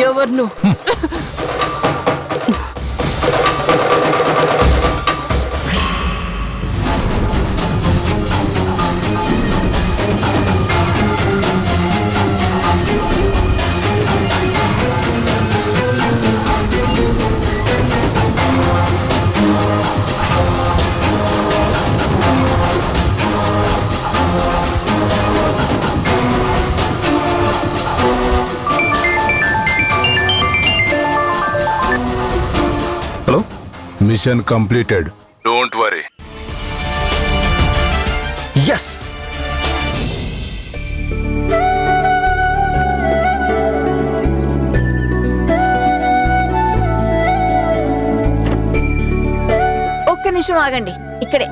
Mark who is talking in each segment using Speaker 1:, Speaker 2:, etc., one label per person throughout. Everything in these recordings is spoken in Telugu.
Speaker 1: ఎవరు నువ్వు?
Speaker 2: Mission completed. Don't worry.
Speaker 3: Yes!
Speaker 4: ఒక్క నిమిషం ఆగండి, ఇక్కడే.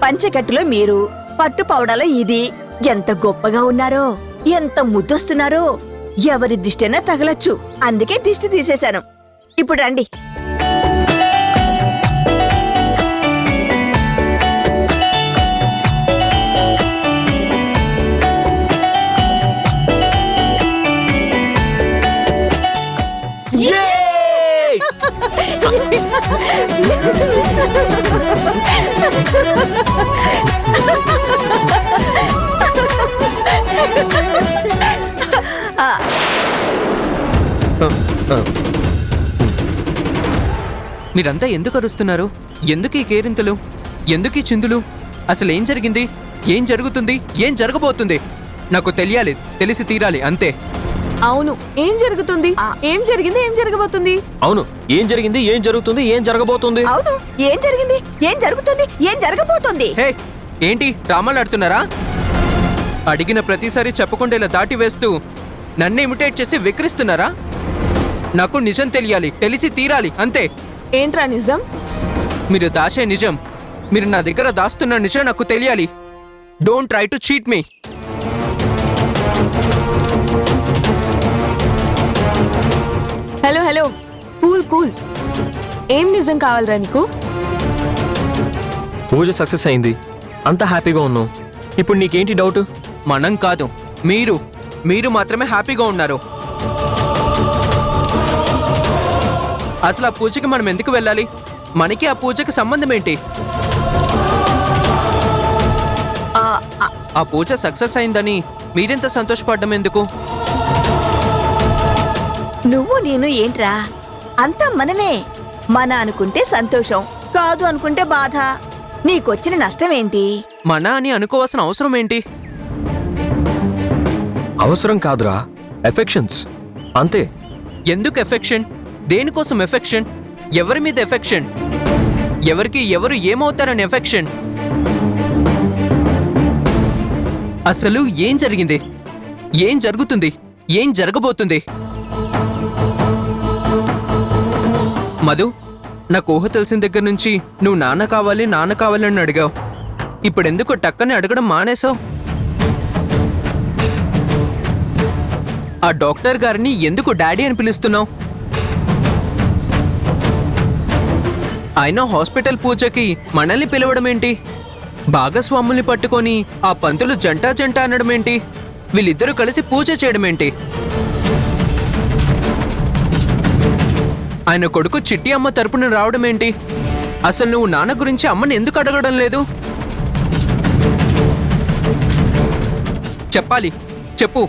Speaker 4: పంచకట్టులో మీరు, పట్టు పౌడలో ఇది. ఎంత గొప్పగా ఉన్నారో, ఎంత ముద్దొస్తున్నారో. ఎవరి దిష్టైనా తగలొచ్చు, అందుకే దిష్టి తీసేశాను. ఇప్పుడు రండి.
Speaker 5: మీరంతా ఎందుకు అరుస్తున్నారు? ఎందుకు ఈ కేరింతలు? ఎందుకు ఈ చిందులు? అసలు ఏం జరిగింది? ఏం జరుగుతుంది? ఏం జరగబోతుంది? నాకు తెలియాలి, తెలిసి తీరాలి, అంతే.
Speaker 1: అవును, ఏం జరుగుతుంది? ఏం జరిగింది? ఏం జరగబోతుంది?
Speaker 3: అవును, ఏం జరిగింది? ఏం జరుగుతుంది? ఏం జరగబోతుంది?
Speaker 4: అవును, ఏం జరిగింది? ఏం జరుగుతుంది? ఏం జరగబోతుంది?
Speaker 5: హే, ఏంటి డ్రామాలు ఆడుతున్నారా? అడిగిన ప్రతిసారి చెప్పకుండా ఇలా దాటి వేస్తూ నన్ను ఇమిటేట్ చేసి విక్రిస్తున్నారా? నాకు నిజం తెలియాలి, తెలిసి తీరాలి, అంతే.
Speaker 1: ఏంట్రా నిజం?
Speaker 5: మీరు దాచే నిజం, మీరు నా దగ్గర దాస్తున్న నిజం నాకు తెలియాలి. Don't try to cheat me.
Speaker 1: Hello hello, cool cool. ఏం నిజం కావాలరా నీకు?
Speaker 3: పూజ సక్సెస్ అయింది, అంత హ్యాపీగా ఉన్నావు. ఇప్పుడు నీకేంటి డౌట్?
Speaker 5: మనం కాదు, మీరు మాత్రమే హ్యాపీగా ఉన్నారు. అసలు ఆ పూజకి మనం ఎందుకు వెళ్ళాలి? మనకి ఆ పూజకి సంబంధం ఏంటి? ఆ పూజ సక్సెస్ అయిందని మీరెంత సంతోషపడ్డం ఎందుకు?
Speaker 4: నువ్వు నేను ఏంట్రా, అంతా మనమే. మన అనుకుంటే సంతోషం, కాదు అనుకుంటే బాధ. నీకొచ్చిన నష్టం ఏంటి?
Speaker 5: మన అని అనుకోవాల్సిన అవసరం ఏంటి?
Speaker 3: అవసరం కాదురా, ఎఫెక్షన్స్ అంతే.
Speaker 5: ఎందుకు ఎఫెక్షన్? దేనికోసం ఎఫెక్షన్? ఎవరి మీద ఎఫెక్షన్? ఎవరికి ఎవరు ఏమవుతారని ఎఫెక్షన్? అసలు ఏం జరిగింది? ఏం జరుగుతుంది? ఏం జరగబోతుంది? మధు, నాకు ఊహ తెలిసిన దగ్గర నుంచి నువ్వు నాన్న కావాలి అని అడిగావు. ఇప్పుడెందుకు టక్కని అడగడం మానేసావు? ఆ డాక్టర్ గారిని ఎందుకు డాడీ అని పిలుస్తున్నావు? అయినా హాస్పిటల్ పూజకి మనల్ని పిలవడం ఏంటి? భాగస్వాముల్ని పట్టుకొని ఆ పంతులు జంట అనడం ఏంటి? వీళ్ళిద్దరూ కలిసి పూజ చేయడం ఏంటి? ఆయన కొడుకు చిట్టి అమ్మ తరపున రావడం ఏంటి? అసలు నువ్వు నాన్న గురించి అమ్మని ఎందుకు అడగడం లేదు? చెప్పాలి, చెప్పు.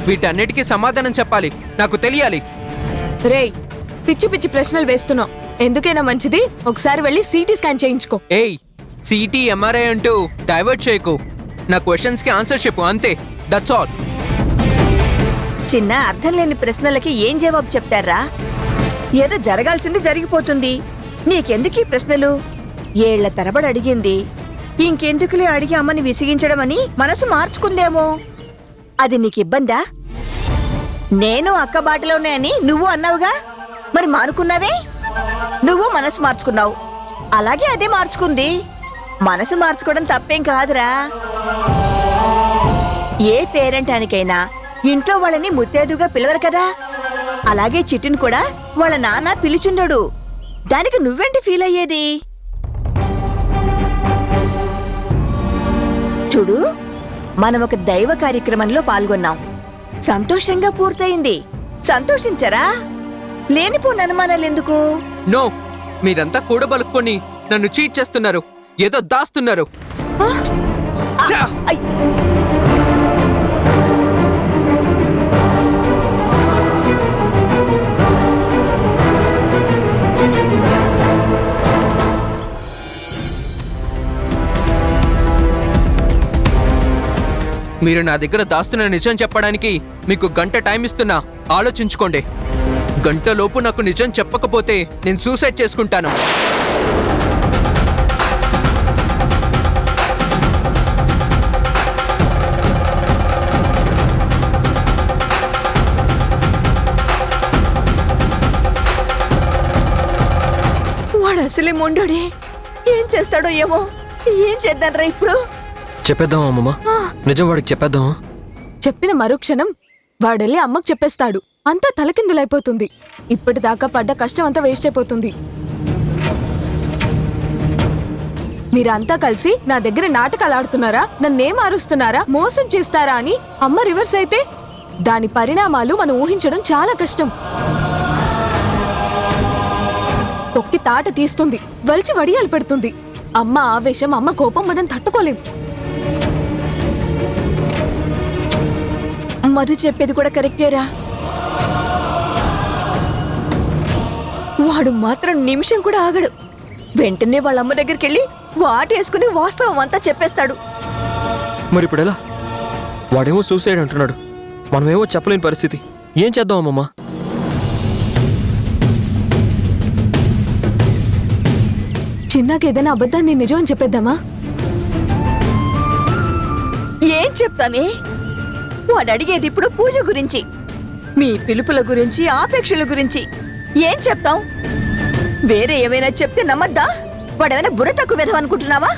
Speaker 5: వీటన్నిటికీ సమాధానం చెప్పాలి, నాకు తెలియాలి.
Speaker 1: రేయ్, పిచ్చి పిచ్చి ప్రశ్నలు వేస్తున్నావు. ఎందుకైనా మంచిది ఒకసారి వెళ్ళి సిటీ స్కాన్ చేయించుకో.
Speaker 5: ఏయ్, సిటీ ఎంఆర్ఐ అంటూ డైవర్ట్ చేయకు. నా క్వశ్చన్స్ కి ఆన్సర్ చెప్పు, అంతే. That's all.
Speaker 4: చిన్న అర్థం లేని ప్రశ్నలకి ఏం జవాబు చెప్తారా? ఏదో జరగాల్సింది జరిగిపోతుంది. నీకెందుకు ఈ ప్రశ్నలు? ఏళ్ల తరబడి అడిగింది, ఇంకెందుకులే అడిగి అమ్మని విసిగించడం అని మనసు మార్చుకుందేమో. అది నీకు ఇబ్బందా? నేను అక్క బాటలోనే అని నువ్వు అన్నావుగా, మరి మానుకున్నావే. నువ్వు మనసు మార్చుకున్నావు, అలాగే అదే మార్చుకుంది. మనసు మార్చుకోవడం తప్పేం కాదురా. ఏ పేరెంటానికైనా ఇంట్లో వాళ్ళని ముత్తేదుగా పిలవరు కదా. అలాగే చిట్టుని కూడా వాళ్ళ నాన్న పిలుచుండడు. దానికి నువ్వేంటి ఫీల్ అయ్యేది? చూడు, మనం ఒక దైవ కార్యక్రమంలో పాల్గొన్నాం. సంతోషంగా పూర్తయింది. సంతోషించరా? లేనిపోని అనుమానాలెందుకు?
Speaker 5: నో, మీరంతా కూడబలుక్కొని నన్ను చీట్ చేస్తున్నారు, ఏదో దాస్తున్నారు. ఛా!
Speaker 4: ఐ!
Speaker 5: మీరు నా దగ్గర దాస్తున్న నిజం చెప్పడానికి మీకు గంట టైం ఇస్తున్నా, ఆలోచించుకోండి. గంటలోపు నాకు నిజం చెప్పకపోతే నేను సూసైడ్ చేసుకుంటాను.
Speaker 4: వాడు అసలే మొండోడే. ఏం చేస్తాడో ఏమో. ఏం చేద్దాంరా ఇప్పుడు?
Speaker 3: చెప్పేద్దామా అమ్మమ్మ? నిజం వాడికి చెప్పేద్దామా?
Speaker 1: చెప్పిన మరుక్షణం వాడెళ్ళి అమ్మకు చెప్పేస్తాడు. అంతా తలకిందులైపోతుంది. ఇప్పటిదాకా పడ్డ కష్టం అంతా వేస్ట్ అయిపోతుంది. మీరంతా కలిసి నా దగ్గర నాటకాలు ఆడుతున్నారా, నన్నేం మారుస్తున్నారా, మోసం చేస్తారా అని అమ్మ రివర్స్ అయితే దాని పరిణామాలు మనం ఊహించడం చాలా కష్టం. తొక్కి తాట తీస్తుంది, వలిచి వడియాలు పెడుతుంది. అమ్మ ఆవేశం, అమ్మ కోపం మనం తట్టుకోలేం.
Speaker 4: మధు చెప్పేది కూడా కరెక్టేరా. వాడు మాత్రం నిమిషం కూడా ఆగడు. వెంటనే వాళ్ళ అమ్మ దగ్గరికి వెళ్ళి వాటేసుకుని వాస్తవం అంతా చెప్పేస్తాడు.
Speaker 3: మరి ఇప్పుడు ఎలా? వాడేమో సూసైడ్ అంటున్నాడు, మనమేమో చెప్పలేని పరిస్థితి. ఏం చేద్దాం అమ్మమ్మ?
Speaker 1: చిన్నాకి ఏదైనా అబద్ధాన్ని నిజం అని చెప్పేద్దామా?
Speaker 4: ఏం చెప్తానే? వాడు అడిగేది ఇప్పుడు పూజ గురించి, మీ పిలుపుల గురించి, ఆపేక్షల గురించి. ఏం చెప్తాం? వేరే ఏమైనా చెప్తే నమ్మద్దా? వాడేమైనా బుర్ర తక్కువ విధం అనుకుంటున్నావా?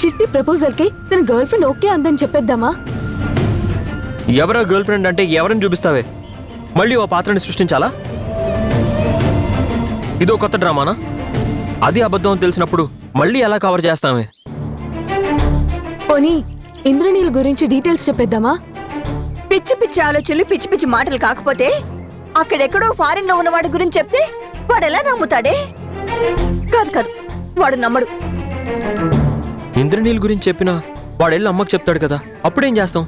Speaker 1: చిట్టి ప్రపోజల్ కి తన గర్ల్ ఫ్రెండ్ ఓకే అందని చెప్పేద్దామా?
Speaker 3: ఎవరా గర్ల్ ఫ్రెండ్ అంటే ఎవరిని చూపిస్తావే? మళ్ళీ ఓ పాత్రని సృష్టించాలా? ఇదో కొత్త డ్రామానా? అది అబద్ధం అని తెలిసినప్పుడు మళ్ళీ ఎలా కవర్ చేస్తామే?
Speaker 1: పోనీ ఇంద్రనీల్ గురించి డీటెయిల్స్ చెప్పేద్దామా?
Speaker 4: పిచ్చి పిచ్చి ఆలోచనలు, పిచ్చి పిచ్చి మాటలు కాకపోతే అక్కడెక్కడో ఫారిన్ లో ఉన్నవాడి గురించి చెప్తే వాడు ఎలా నమ్ముతాడే? కాదు కాదు, వాడు నమ్మడు.
Speaker 3: ఇంద్రనీల్ గురించి చెప్పినా వాడెళ్ళి అమ్మకి చెప్తాడు కదా, అప్పుడేం చేస్తాం?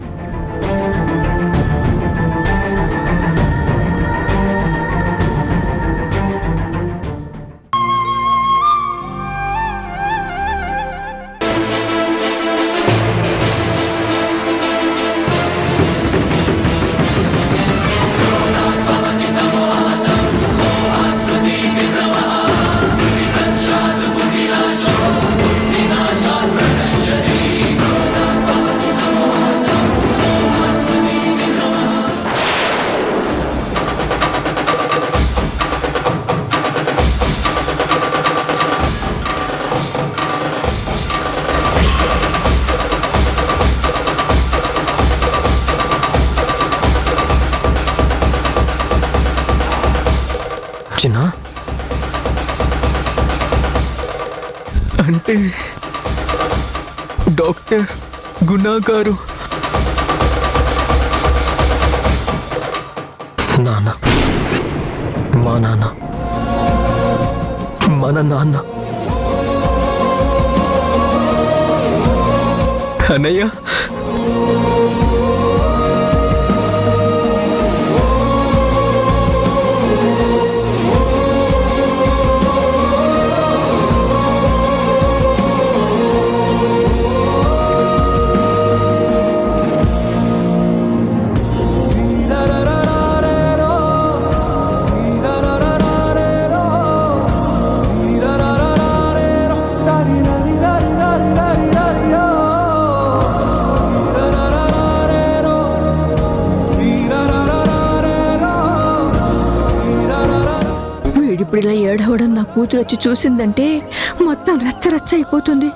Speaker 3: చిన్నా,
Speaker 5: అంటే డాక్టర్ గునా గారు
Speaker 3: నాన్న, మా నాన్న, మన నాన్న.
Speaker 5: అన్నయ్య,
Speaker 4: కూతురు వచ్చి చూసిందంటే మొత్తం రచ్చరచ్చ అయిపోతుంది.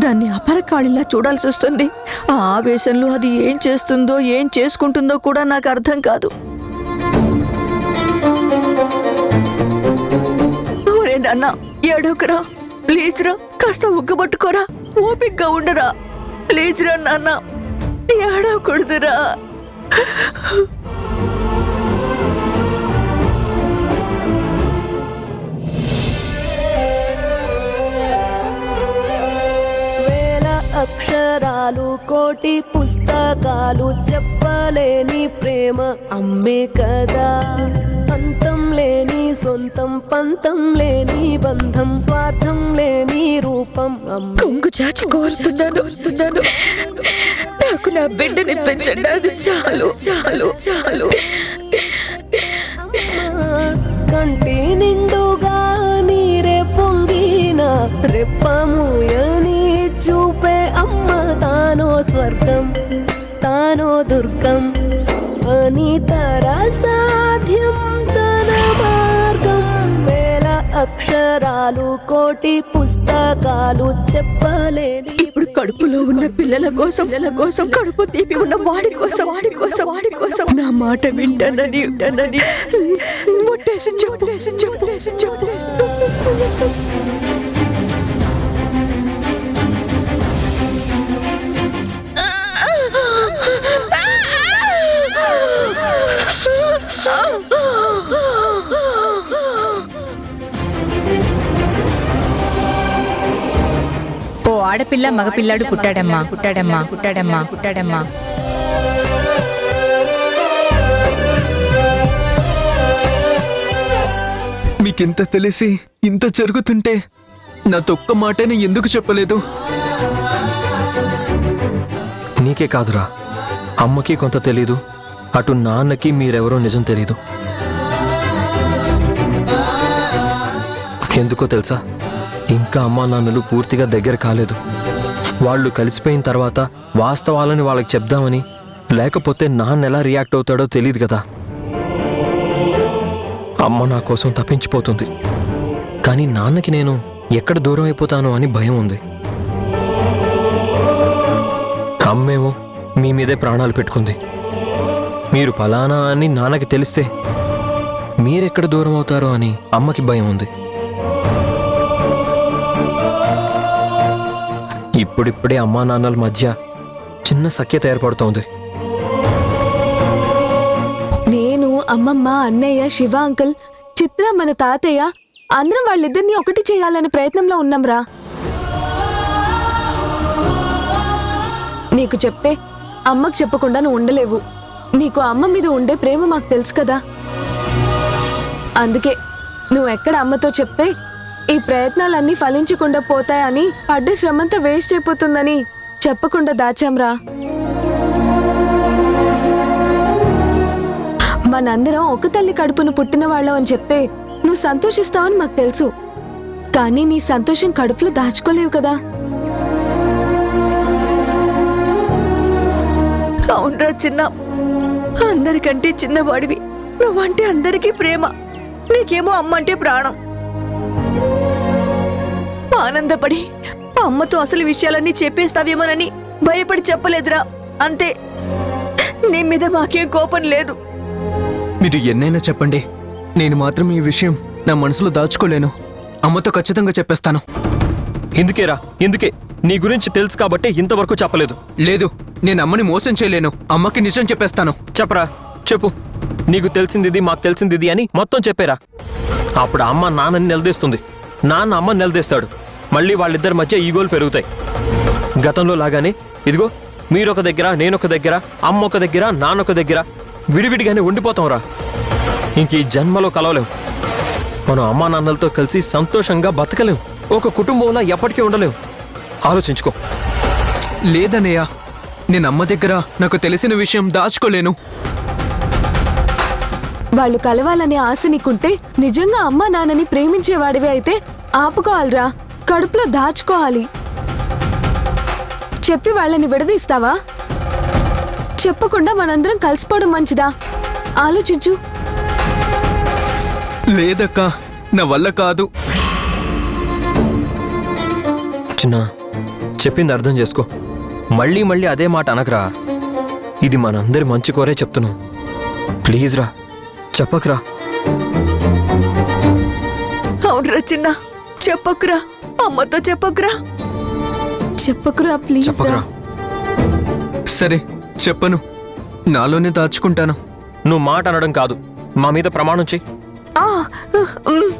Speaker 4: దాన్ని అపరకాళిలా చూడాల్సి వస్తుంది. ఆ ఆవేశంలో అది ఏం చేస్తుందో ఏం చేసుకుంటుందో కూడా నాకు అర్థం కాదు. ఒరే నాన్న, ఏడోకరా, ప్లీజ్ రా, కాస్త ఉగ్గబట్టుకోరా, ఓపిగ్గా ఉండరా, ప్లీజ్ రా నాన్న, ఏడవకూడదురా.
Speaker 6: అక్షరాలు కోటి పుస్తకాలు చెప్పలేని ప్రేమ అమ్మే కదా. అంతం లేని సొంతం, పంతం లేని బంధం, స్వార్థం లేని రూపం
Speaker 4: కొంగు చాచి కోరుతున్నాను, నాకు నా బిడ్డని పెంచండి, అది చాలు చాలు చాలు.
Speaker 6: కంటి నిండుగా నీరే పొంగిన రెప్పముయని చూపే అమ్మ తానో స్వర్గం తానో దుర్గం అని సాధ్యం తన మార్గం. వేల అక్షరాలు కోటి పుస్తకాలు చెప్పలేని.
Speaker 4: ఇప్పుడు కడుపులో ఉన్న పిల్లల కోసం కడుపు తీపి ఉన్న వాడి కోసం నా మాట వింటానని ఒట్టేసి చెప్పు.
Speaker 7: ఓ ఆడపిల్ల మగపిల్లాడు పుట్టాడమ్మా.
Speaker 5: మీకింత తెలిసి ఇంత జరుగుతుంటే నా తొక్క మాటని ఎందుకు చెప్పలేదు?
Speaker 3: నీకే కాదురా, అమ్మకి కొంత తెలీదు, అటు నాన్నకి మీరెవరో నిజం తెలీదు. ఎందుకో తెలుసా, ఇంకా అమ్మా నాన్నలు పూర్తిగా దగ్గర కాలేదు. వాళ్ళు కలిసిపోయిన తర్వాత వాస్తవాలని వాళ్ళకి చెప్దామని, లేకపోతే నాన్న ఎలా రియాక్ట్ అవుతాడో తెలియదు కదా. అమ్మ నా కోసం తప్పించిపోతుంది, కానీ నాన్నకి నేను ఎక్కడ దూరం అయిపోతానో అని భయం ఉంది. అమ్మేమో మీ మీదే ప్రాణాలు పెట్టుకుంది. మీరు ఫలానా అని నాన్నకి తెలిస్తే మీరెక్కడ దూరం అవుతారో అని అమ్మకి భయం ఉంది. ఇప్పుడిప్పుడే అమ్మా నాన్నల మధ్య చిన్న సఖ్యత ఏర్పడుతోంది.
Speaker 1: నేను, అమ్మమ్మ, అన్నయ్య, శివ అంకుల్, చిత్ర, మన తాతయ్య అందరం వాళ్ళిద్దరిని ఒకటి చేయాలనే ప్రయత్నంలో ఉన్నాంరా. నీకు చెప్తే అమ్మకు చెప్పకుండా నువ్వు ఉండలేవు. నీకు అమ్మ మీద ఉండే ప్రేమ మాకు తెలుసు కదా. అందుకే నువ్వు ఎక్కడ అమ్మతో చెప్తే ఈ ప్రయత్నాలన్నీ ఫలించకుండా పోతాయని, పడ్డ శ్రమంతా వేస్ట్ అయిపోతుందని చెప్పకుండా దాచాంరా. మనందరం ఒక తల్లి కడుపును పుట్టిన వాళ్ళం అని చెప్తే నువ్వు సంతోషిస్తావని మాకు తెలుసు. కానీ నీ సంతోషం కడుపులో దాచుకోలేవు కదా.
Speaker 4: అవునరా చిన్న, అందరికంటే చిన్నవాడివి. నువ్వంటే అందరికీ ప్రేమ, నీకేమో అమ్మంటే ప్రాణం. ఆనందపడి అమ్మతో అసలు విషయాలన్నీ చెప్పేస్తావేమోనని భయపడి చెప్పలేదురా, అంతే. నీ మీద మాకేం కోపం లేదు.
Speaker 5: మీరు ఎన్నైనా చెప్పండి, నేను మాత్రం ఈ విషయం నా మనసులో దాచుకోలేను. అమ్మతో ఖచ్చితంగా చెప్పేస్తాను.
Speaker 3: ఎందుకే నీ గురించి తెలుసు కాబట్టి ఇంతవరకు చెప్పలేదు.
Speaker 5: లేదు, నేను అమ్మని మోసం చేయలేను. అమ్మకి నిజం చెప్పేస్తాను.
Speaker 3: చెప్పరా, చెప్పు. నీకు తెలిసింది ఇది, మాకు తెలిసింది ఇది అని మొత్తం చెప్పేరా. అప్పుడు అమ్మ నాన్నని నిలదీస్తుంది, నాన్న అమ్మని నిలదీస్తాడు. మళ్ళీ వాళ్ళిద్దరి మధ్య ఈగోలు పెరుగుతాయి. గతంలో లాగానే ఇదిగో మీరొక దగ్గర, నేనొక దగ్గర, అమ్మ ఒక దగ్గర, నాన్నొక దగ్గర విడివిడిగానే ఉండిపోతాంరా. ఇంక ఈ జన్మలో కలవలేం. మనం అమ్మా నాన్నలతో కలిసి సంతోషంగా బతకలేం. ఒక కుటుంబంలో ఎప్పటికీ ఉండలేం. ఆలోచించుకో.
Speaker 5: లేదన్నయ్య, నేను అమ్మ దగ్గర నాకు తెలిసిన విషయం దాచుకోలేను.
Speaker 1: వాళ్ళు కలవాలనే ఆశ నీకుంటే, నిజంగా అమ్మా నాన్నని ప్రేమించేవాడివి అయితే ఆపుకోవాలిరా, కడుపులో దాచుకోవాలి. చెప్పి వాళ్ళని విడదీస్తావా? చెప్పకుండా మనందరం కలిసిపోవడం మంచిదా? ఆలోచించు.
Speaker 5: లేదక్కా, నా వల్ల కాదు.
Speaker 3: చిన్న చెప్పింది అర్థం చేసుకో. మళ్ళీ మళ్ళీ అదే మాట అనకరా. ఇది మనందరి మంచి కోరే చెప్తున్నావు. ప్లీజ్ రా, చెప్పకరా.
Speaker 4: అవునరా చిన్న, చెప్పకురా, అమ్మతో చెప్పకురా.
Speaker 1: చెప్పకురా ప్లీజ్.
Speaker 3: చెప్పకరా.
Speaker 5: సరే చెప్పను, నాలోనే దాచుకుంటాను.
Speaker 3: నువ్వు మాట అనడం కాదు, మా మీద ప్రమాణం చెయ్యి.
Speaker 4: ఆ, ఉమ్.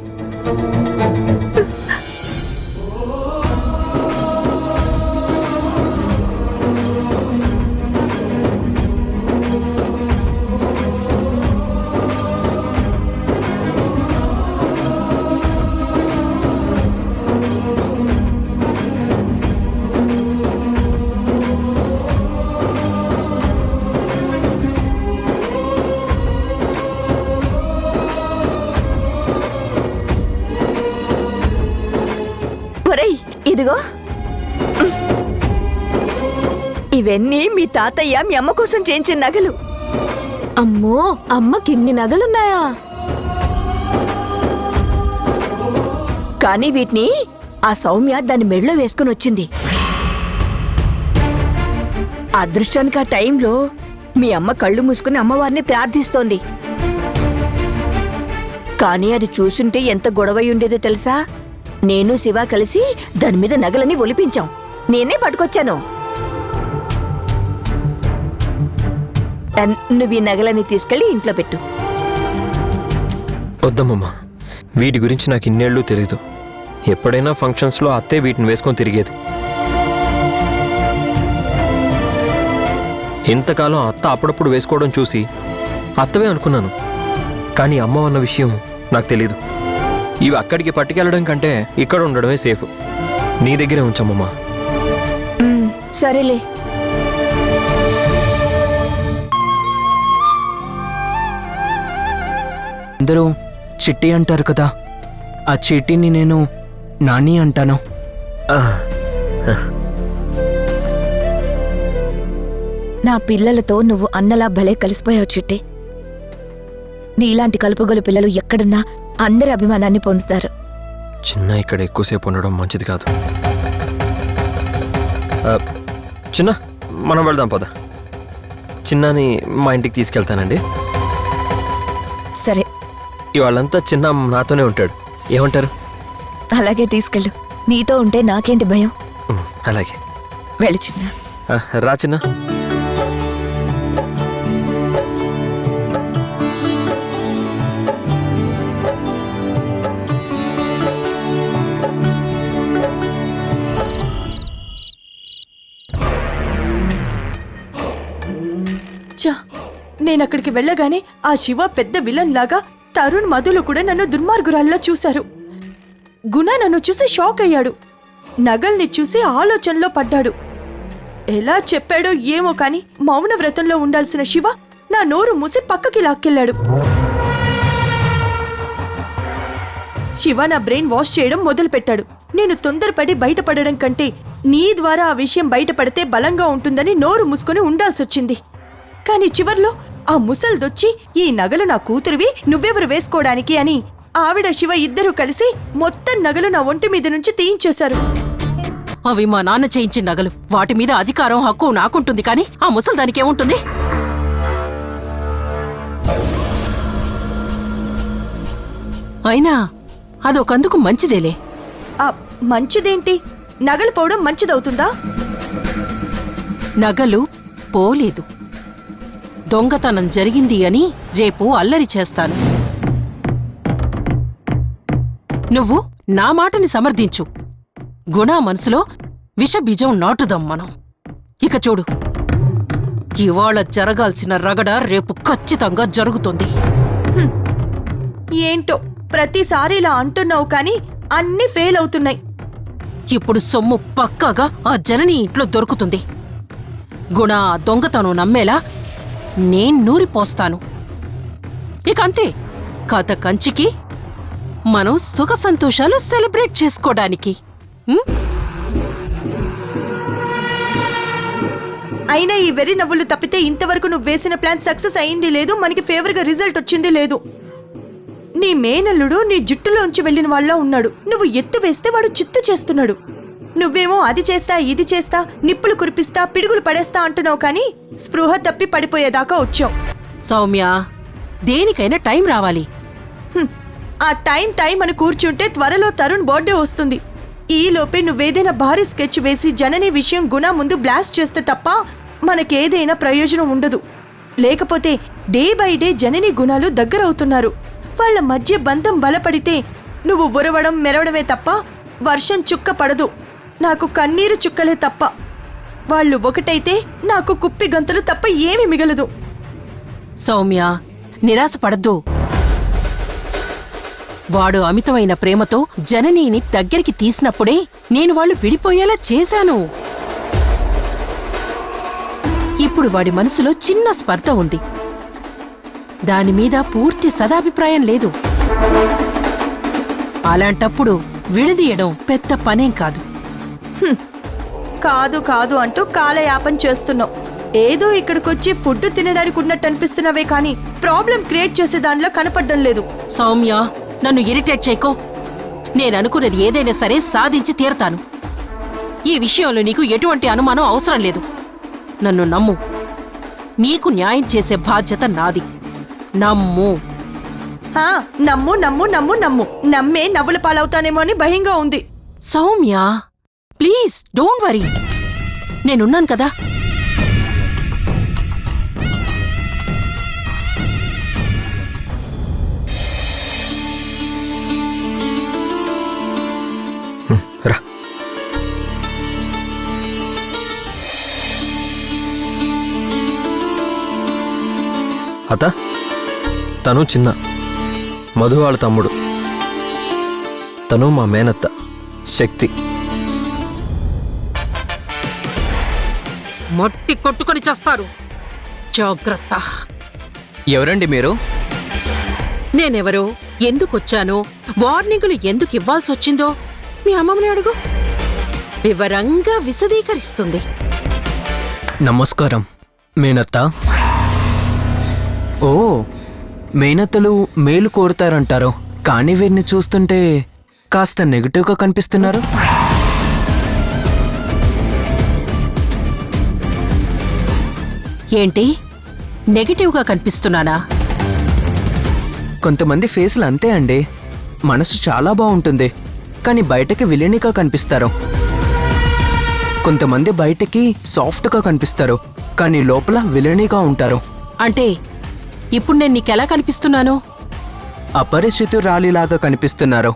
Speaker 4: ఒరేయ్, ఇదిగో. ఇవన్నీ మీ తాతయ్య మీ అమ్మ కోసం చేయించిన నగలు.
Speaker 1: అమ్మో, అమ్మకి ఇన్ని నగలున్నాయా?
Speaker 4: కానీ వీటిని ఆ సౌమ్య దాని మెడలో వేసుకుని వచ్చింది. అదృష్టానికి ఆ టైంలో మీ అమ్మ కళ్ళు మూసుకుని అమ్మవారిని ప్రార్థిస్తోంది. కానీ అది చూసుంటే ఎంత గొడవై ఉండేదో తెలుసా? నేను శివ కలిసి దాని మీద నగలని ఒలిపించాం. నేనే పట్టుకొచ్చాను. నువ్వు ఈ నగలని తీసుకెళ్లి ఇంట్లో పెట్టు.
Speaker 3: వద్దమ్మమ్మా, వీటి గురించి నాకు ఇన్నేళ్ళు తెలియదు. ఎప్పుడైనా ఫంక్షన్స్లో అత్తే వీటిని వేసుకొని తిరిగేది. ఇంతకాలం అత్త అప్పుడప్పుడు వేసుకోవడం చూసి అత్తవే అనుకున్నాను. కానీ అమ్మ అన్న విషయం నాకు తెలీదు. ఇవి అక్కడికి పట్టుకెళ్ళడం కంటే ఇక్కడ ఉండడమే సేఫ్. నీ దగ్గరే ఉంచమ్మమ్మా.
Speaker 4: సరేలే.
Speaker 5: అందరూ చిట్టి అంటారు కదా, ఆ చీటీని నేను నాని అంటాను.
Speaker 8: నా పిల్లలతో నువ్వు అన్నలా భలే కలిసిపోయావు చిట్టి. నీలాంటి కలుపుగోలు పిల్లలు ఎక్కడున్నా అందరి అభిమానాన్ని పొందుతారు.
Speaker 3: చిన్న ఇక్కడ ఎక్కువసేపు ఉండడం మంచిది కాదు. చిన్న, మనం వెళ్దాం పద. చిన్నని మా ఇంటికి తీసుకెళ్తానండి.
Speaker 8: సరే,
Speaker 3: ఇవాళంతా చిన్న నాతోనే ఉంటాడు. ఏమంటారు?
Speaker 8: అలాగే తీసుకెళ్ళు. నీతో ఉంటే నాకేంటి భయం.
Speaker 3: అలాగే.
Speaker 8: వెళ్ళి చిన్న.
Speaker 3: రా చిన్న.
Speaker 9: నేనక్కడికి వెళ్ళగానే ఆ శివ పెద్ద విలన్ లాగా, తరుణ్ మధులు కూడా నన్ను దుర్మార్గురాల్లా చూశారు. గుణ నన్ను చూసి షాక్ అయ్యాడు. నగల్ని చూసి ఆలోచనలో పడ్డాడు. ఎలా చెప్పాడో ఏమో కాని మౌన వ్రతంలో ఉండాల్సిన శివ నా నోరు మూసి పక్కకి లాక్కెళ్ళాడు. శివ నా బ్రెయిన్ వాష్ చేయడం మొదలుపెట్టాడు. నేను తొందరపడి బయటపడడం కంటే నీ ద్వారా ఆ విషయం బయటపడితే బలంగా ఉంటుందని నోరు మూసుకొని ఉండాల్సొచ్చింది. కానీ చివర్లో ఆ ముసల్దొచ్చి, ఈ నగలు నా కూతురివి, నువ్వెవరు వేసుకోవడానికి అని ఆవిడ శివ ఇద్దరూ కలిసి మొత్తం నగలు నా ఒంటి మీద నుంచి తీయించేశారు.
Speaker 10: అవి మా నాన్న చేయించిన నగలు. వాటి మీద అధికారం, హక్కు నాకుంటుంది, కానీ ఆ ముసల్దానికి ఏముంటుంది? అయినా అదొకందుకు మంచిదేలే.
Speaker 9: ఆ మంచిదేంటి? నగలు పోవడం మంచిదవుతుందా?
Speaker 10: నగలు పోలేదు, దొంగతనం జరిగింది అని రేపు అల్లరి చేస్తాను. నువ్వు నా మాటని సమర్థించు. గుణ మనసులో విషబీజం నాటుదాం మనం. ఇక చూడు, ఇవాళ జరగాల్సిన రగడ రేపు ఖచ్చితంగా జరుగుతుంది.
Speaker 9: ఏంటో ప్రతిసారి ఇలా అంటున్నావు కానీ అన్నీ ఫెయిల్ అవుతున్నాయి.
Speaker 10: ఇప్పుడు సొమ్ము పక్కాగా ఆ జనని ఇంట్లో దొరుకుతుంది. గుణ దొంగతనం నమ్మేలా నేను నూరిపోస్తాను. ఇక అంతే, కథ కంచికి, మనం సుఖ సంతోషాలు సెలబ్రేట్ చేసుకోవడానికి.
Speaker 9: అయినా ఈ వెర్రి నవ్వులు తప్పితే ఇంతవరకు నువ్వు వేసిన ప్లాన్ సక్సెస్ అయింది లేదు, మనకి ఫేవర్గా రిజల్ట్ వచ్చింది లేదు. నీ మేనల్లుడు నీ జుట్టులోంచి వెళ్ళిన వాళ్ళ ఉన్నాడు. నువ్వు ఎత్తు వేస్తే వాడు చిత్తు చేస్తున్నాడు. నువ్వేమో అది చేస్తా ఇది చేస్తా నిప్పులు కురిపిస్తా పిడుగులు పడేస్తా అంటున్నావు కానీ స్పృహ తప్పి పడిపోయేదాకా వచ్చావు.
Speaker 10: సౌమ్య, దేనికైనా టైం రావాలి.
Speaker 9: ఆ టైం అని కూర్చుంటే త్వరలో తరుణ్ బర్త్డే వస్తుంది. ఈ లోపే నువ్వేదైనా భారీ స్కెచ్ వేసి జనని విషయం గుణ ముందు బ్లాస్ట్ చేస్తే తప్ప మనకేదైనా ప్రయోజనం ఉండదు. లేకపోతే డే బై డే జనని గుణాలు దగ్గరవుతున్నారు. వాళ్ళ మధ్య బంధం బలపడితే నువ్వు ఉరవడం మెరవడమే తప్ప వర్షం చుక్క పడదు. నాకు కన్నీరు చుక్కలే తప్ప. వాళ్ళు ఒకటైతే నాకు కుప్పి గంతులు తప్ప ఏమీ మిగలదు.
Speaker 10: సౌమ్య, నిరాశపడద్దు. వాడు అమితమైన ప్రేమతో జననీని దగ్గరికి తీసినప్పుడే నేను వాళ్ళు విడిపోయేలా చేశాను. ఇప్పుడు వాడి మనసులో చిన్న స్పర్ధ ఉంది. దానిమీద పూర్తి సదాభిప్రాయం లేదు. అలాంటప్పుడు విడదీయడం పెద్ద పనేం కాదు.
Speaker 9: కాదు కాదు అంటూ కాలయాపన చేస్తున్నావు. ఏదో ఇక్కడికొచ్చి ఫుడ్ తినడానికి ఉన్నట్టు అనిపిస్తున్నావే కానీ ప్రాబ్లం క్రియేట్ చేసే దానిలో కనపడడం లేదు.
Speaker 10: సౌమ్య, నన్ను ఇరిటేట్ చేయకో. నేననుకున్నది ఏదైనా సరే సాధించి తీరతాను. ఈ విషయంలో నీకు ఎటువంటి అనుమానం అవసరం లేదు. నన్ను నమ్ము. నీకు న్యాయం చేసే బాధ్యత నాది. నమ్ము.
Speaker 9: నమ్ము నమ్ము నమ్ము నమ్ము. నమ్మే నవ్వుల పాలవుతానేమో అని భయంగా ఉంది.
Speaker 10: Soumya, please don't worry. నేనున్నాను కదా.
Speaker 3: రా. అత తను చిన్న మధు వాళ్ళ తమ్ముడు. తను మా మేనత్త శక్తి.
Speaker 10: మట్టి కొట్టుకొని చేస్తారు. జాగ్రత్త.
Speaker 5: ఎవరండి మీరు?
Speaker 10: నేనెవరో, ఎందుకొచ్చానో, వార్నింగులు ఎందుకు ఇవ్వాల్సొచ్చిందో మీ అమ్మమ్మని అడుగు. వివరంగా విశదీకరిస్తుంది.
Speaker 5: నమస్కారం మేనత్త. ఓ, మేనత్తలు మేలు కోరుతారంటారు, కానీ వీరిని చూస్తుంటే కాస్త నెగిటివ్గా కనిపిస్తున్నారు.
Speaker 10: ఏంటి, నెగిటివ్గా కనిపిస్తున్నానా?
Speaker 5: కొంతమంది ఫేస్లు అంతే అండి. మనసు చాలా బాగుంటుంది కానీ బయటకి విలనిగా కనిపిస్తారు. కొంతమంది బయటకి సాఫ్ట్గా కనిపిస్తారు కానీ లోపల విలనిగా ఉంటారు.
Speaker 10: అంటే ఇప్పుడు నేను నీకెలా కనిపిస్తున్నాను?
Speaker 5: అపరిచితురాలిలాగా కనిపిస్తున్నారు.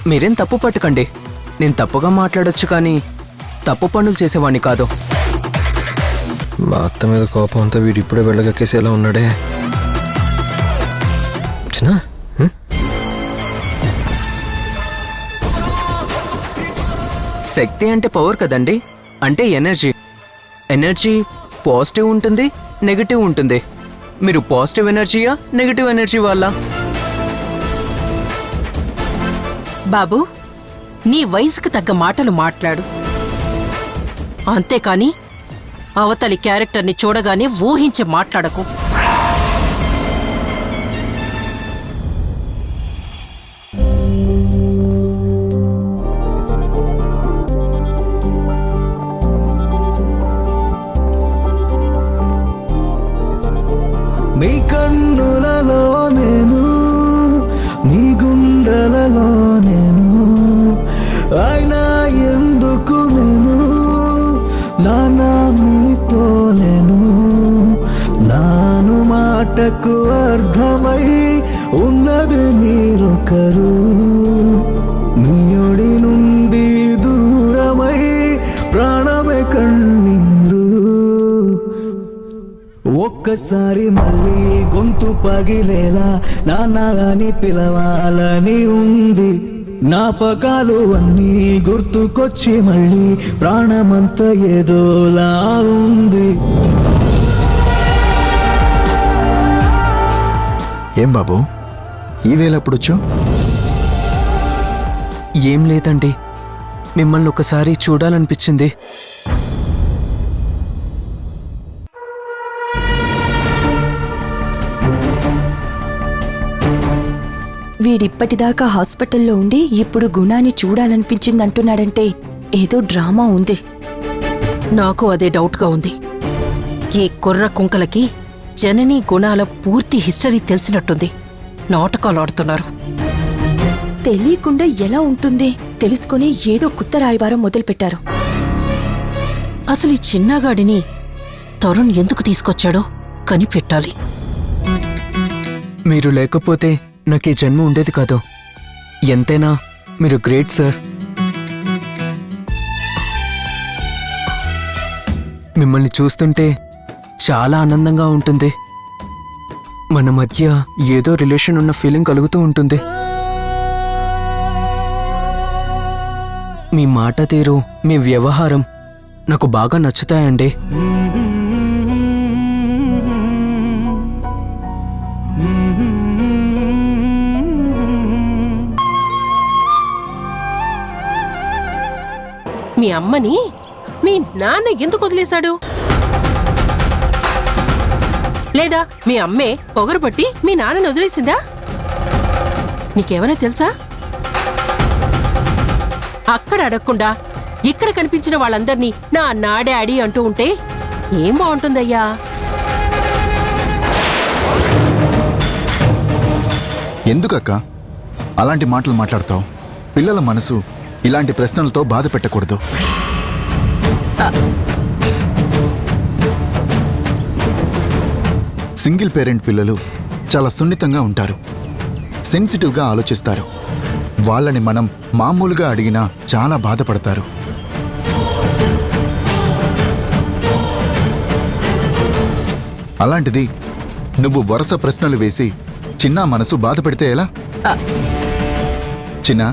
Speaker 5: మీరేం తప్పు పట్టకండి. నేను తప్పుగా మాట్లాడొచ్చు కానీ తప్పు పనులు చేసేవాణ్ణి కాదు.
Speaker 3: మా అత్త మీద కోపం అంతా వీడు ఇప్పుడే వెళ్ళగక్కేసేలా ఉన్నాడే. చిన్న
Speaker 5: శక్తి అంటే పవర్ కదండి, అంటే ఎనర్జీ. ఎనర్జీ పాజిటివ్ ఉంటుంది, నెగిటివ్ ఉంటుంది. మీరు పాజిటివ్ ఎనర్జీయా, నెగిటివ్ ఎనర్జీ వల్ల?
Speaker 10: బాబు, నీ వయసుకు తగ్గ మాటలు మాట్లాడు. అంతేకాని అవతలి క్యారెక్టర్ని చూడగానే ఊహించి మాట్లాడకు.
Speaker 11: నీ కన్నులలో నేను, నీ గుండెలలో నేను, అయినా ఎందుకు నేను నానా మీతో లేను. నాను మాటకు అర్థమై ఉన్నది మీరొకరు. మీడి నుండి దూరమై ప్రాణమే కన్నీరు. ఒక్కసారి మళ్ళీ గొంతు పగిలేలా నాన్న అని పిలవాలని ఉంది. జ్ఞాపకాలు అన్నీ గుర్తుకొచ్చి మళ్ళీ ప్రాణమంతా ఏదోలా ఉంది.
Speaker 12: ఏం బాబు, ఈ వేళప్పుడొచ్చో?
Speaker 5: ఏం లేదండి, మిమ్మల్ని ఒకసారి చూడాలనిపించింది.
Speaker 9: వీడిప్పటిదాకా హాస్పిటల్లో ఉండి ఇప్పుడు గుణాన్ని చూడాలనిపించింది అంటున్నాడంటే ఏదో డ్రామా ఉంది.
Speaker 10: నాకు అదే డౌట్గా ఉంది. ఈ కుర్ర కుంకలకి జననీ గుణాల పూర్తి హిస్టరీ తెలిసినట్టుంది. నాటకాలు ఆడుతున్నారు.
Speaker 9: తెలియకుండా ఎలా ఉంటుంది? తెలుసుకుని ఏదో కొత్త రాయబారం మొదలుపెట్టారు.
Speaker 10: అసలు ఈ చిన్నగాడిని తరుణ్ ఎందుకు తీసుకొచ్చాడో కనిపెట్టాలి.
Speaker 5: మీరు లేకపోతే నాకు ఈ జన్మ ఉండేది కాదు. ఎంతైనా మీరు గ్రేట్ సార్. మిమ్మల్ని చూస్తుంటే చాలా ఆనందంగా ఉంటుంది. మన మధ్య ఏదో రిలేషన్ ఉన్న ఫీలింగ్ కలుగుతూ ఉంటుంది. మీ మాట తీరు, మీ వ్యవహారం నాకు బాగా నచ్చుతాయండి.
Speaker 10: మీ అమ్మని మీ నాన్న ఎందుకు వదిలేశాడు? లేదా మీ అమ్మే పొగరుపట్టి మీ నాన్నని వదిలేసిందా? నీకేమైనా తెలుసా? అక్కడ అడగకుండా ఇక్కడ కనిపించిన వాళ్ళందర్నీ నా డాడీ అంటూ ఉంటే ఏం బాగుంటుందయ్యా?
Speaker 12: ఎందుకక్క అలాంటి మాటలు మాట్లాడతావు? పిల్లల మనసు ఇలాంటి ప్రశ్నలతో బాధ పెట్టకూడదు. సింగిల్ పేరెంట్ పిల్లలు చాలా సున్నితంగా ఉంటారు, సెన్సిటివ్గా ఆలోచిస్తారు. వాళ్ళని మనం మామూలుగా అడిగినా చాలా బాధపడతారు. అలాంటిది నువ్వు వరుస ప్రశ్నలు వేసి చిన్న మనసు బాధ పెడితే ఎలా? చిన్న,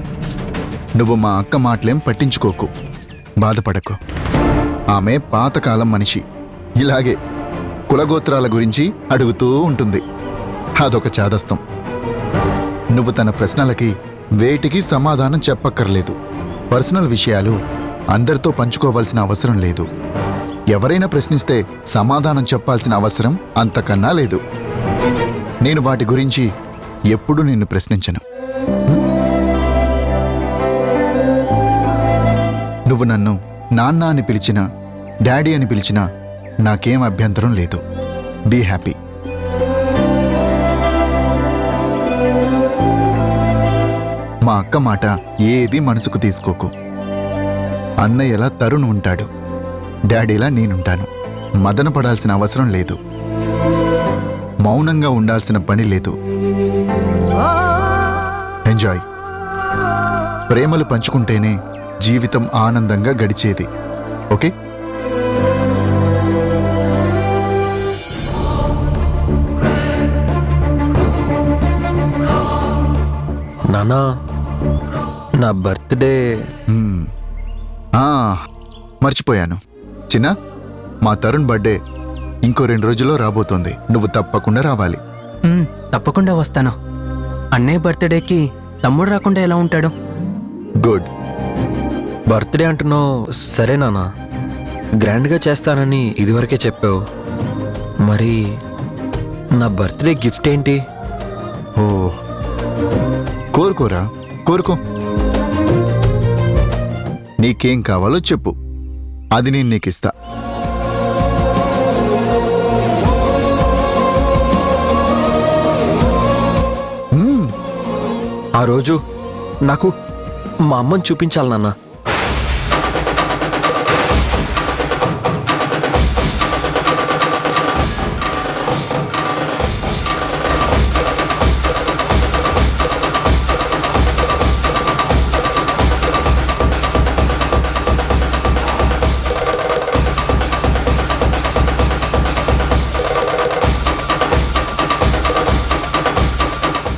Speaker 12: నువ్వు మా అక్క మాటలేం పట్టించుకోకు, బాధపడకు. ఆమె పాతకాలం మనిషి. ఇలాగే కులగోత్రాల గురించి అడుగుతూ ఉంటుంది. అదొక చాదస్తం. నువ్వు తన ప్రశ్నలకి వేటికి సమాధానం చెప్పక్కర్లేదు. పర్సనల్ విషయాలు అందరితో పంచుకోవాల్సిన అవసరం లేదు. ఎవరైనా ప్రశ్నిస్తే సమాధానం చెప్పాల్సిన అవసరం అంతకన్నా లేదు. నేను వాటి గురించి ఎప్పుడూ నిన్ను ప్రశ్నించను. నువ్వు నన్ను నాన్న అని పిలిచినా, డాడీ అని పిలిచినా నాకేం అభ్యంతరం లేదు. Be happy. మా అక్క మాట ఏది మనసుకు తీసుకోకు. అన్నయ్యలా తరుణ్ ఉంటాడు, డాడీలా నేనుంటాను. మదన పడాల్సిన అవసరం లేదు, మౌనంగా ఉండాల్సిన పని లేదు. ఎంజాయ్. ప్రేమలు పంచుకుంటేనే జీవితం ఆనందంగా గడిచేది. ఓకే?
Speaker 3: నానా, నా బర్త్డే
Speaker 12: మర్చిపోయాను. చిన్న, మా తరుణ్ బర్త్డే ఇంకో 2 రోజుల్లో రాబోతోంది. నువ్వు తప్పకుండా రావాలి.
Speaker 5: తప్పకుండా వస్తాను. అన్నయ్య బర్త్డేకి తమ్ముడు రాకుండా ఎలా ఉంటాడు?
Speaker 12: గుడ్.
Speaker 3: బర్త్డే అంటున్నావు, సరే నానా, గ్రాండ్గా చేస్తానని ఇదివరకే చెప్పావు. మరి నా బర్త్డే గిఫ్ట్ ఏంటి?
Speaker 12: ఓ, కోరుకోరా, కోరుకో. నీకేం కావాలో చెప్పు, అది నేను నీకిస్తా.
Speaker 3: ఆ రోజు నాకు మా అమ్మని చూపించాలి నాన్న.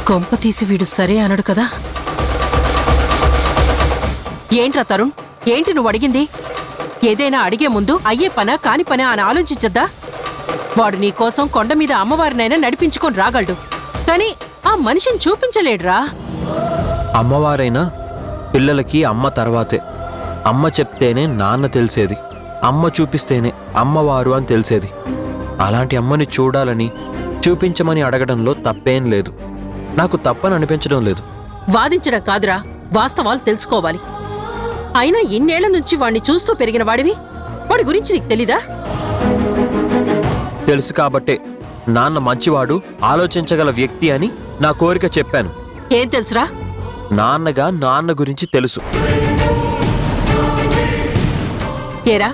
Speaker 10: కొంప తీసి వీడు సరే అనడు కదా? ఏంట్రా తరుణ్, ఏంటి నువ్వు అడిగింది? ఏదైనా అడిగే ముందు అయ్యే పనా కాని పనా అని ఆలోచించద్దా? వాడు నీకోసం కొండ మీద అమ్మవారినైనా నడిపించుకొని రాగలడు, కానీ ఆ మనిషిని చూపించలేడురా.
Speaker 3: అమ్మవారైనా పిల్లలకి అమ్మ తర్వాతే. అమ్మ చెప్తేనే నాన్న తెలిసేది, అమ్మ చూపిస్తేనే అమ్మవారు అని తెలిసేది. అలాంటి అమ్మని చూడాలని, చూపించమని అడగడంలో తప్పేం లేదు. నాకు తప్పని అనిపించడం లేదు.
Speaker 10: వాదించడం కాదురా, వాస్తవాలు తెలుసుకోవాలి. అయినా ఇన్నేళ్ల నుంచి వాణ్ణి చూస్తూ పెరిగిన వాడివి, వాడి గురించి నీకు తెలీదా?
Speaker 3: తెలుసు కాబట్టే నాన్న మంచివాడు, ఆలోచించగల వ్యక్తి అని నా కోరిక చెప్పాను.
Speaker 10: ఏం తెలుసురా?
Speaker 3: నాన్నగా నాన్న గురించి తెలుసు.
Speaker 10: ఏరా,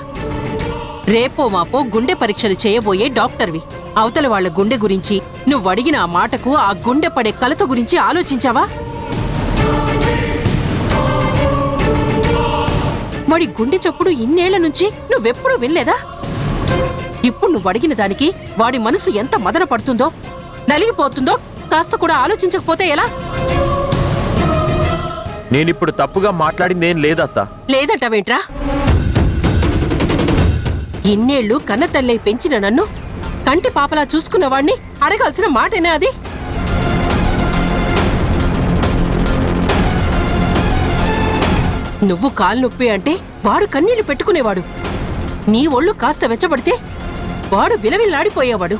Speaker 10: రేపో మాపో గుండె పరీక్షలు చేయబోయే డాక్టర్వి. అవతల వాళ్ల గుండె గురించి నువ్వు అడిగిన ఆ మాటకు ఆ గుండె పడే కలత గురించి ఆలోచించావా? వాడి గుండె చప్పుడు ఇన్నేళ్ల నుంచి నువ్వెప్పుడూ వినలేదా? ఇప్పుడు నువ్వు అడిగిన దానికి వాడి మనసు ఎంత మదన పడుతుందో, నలిగిపోతుందో కాస్త కూడా ఆలోచించకపోతే ఎలా?
Speaker 3: నేనిప్పుడు తప్పుగా మాట్లాడిందేం లేదత్తా.
Speaker 10: లేదంటావేంట్రా? ఇన్నేళ్లు కన్న తల్లై పెంచిన నన్ను కంటి పాపలా చూసుకున్నవాణ్ణి అడగాల్సిన మాటేనా అది? నువ్వు కాలు నొప్పి అంటే వాడు కన్నీళ్లు పెట్టుకునేవాడు. నీ ఒళ్ళు కాస్త వెచ్చబడితే వాడు విలవిల్లాడిపోయేవాడు.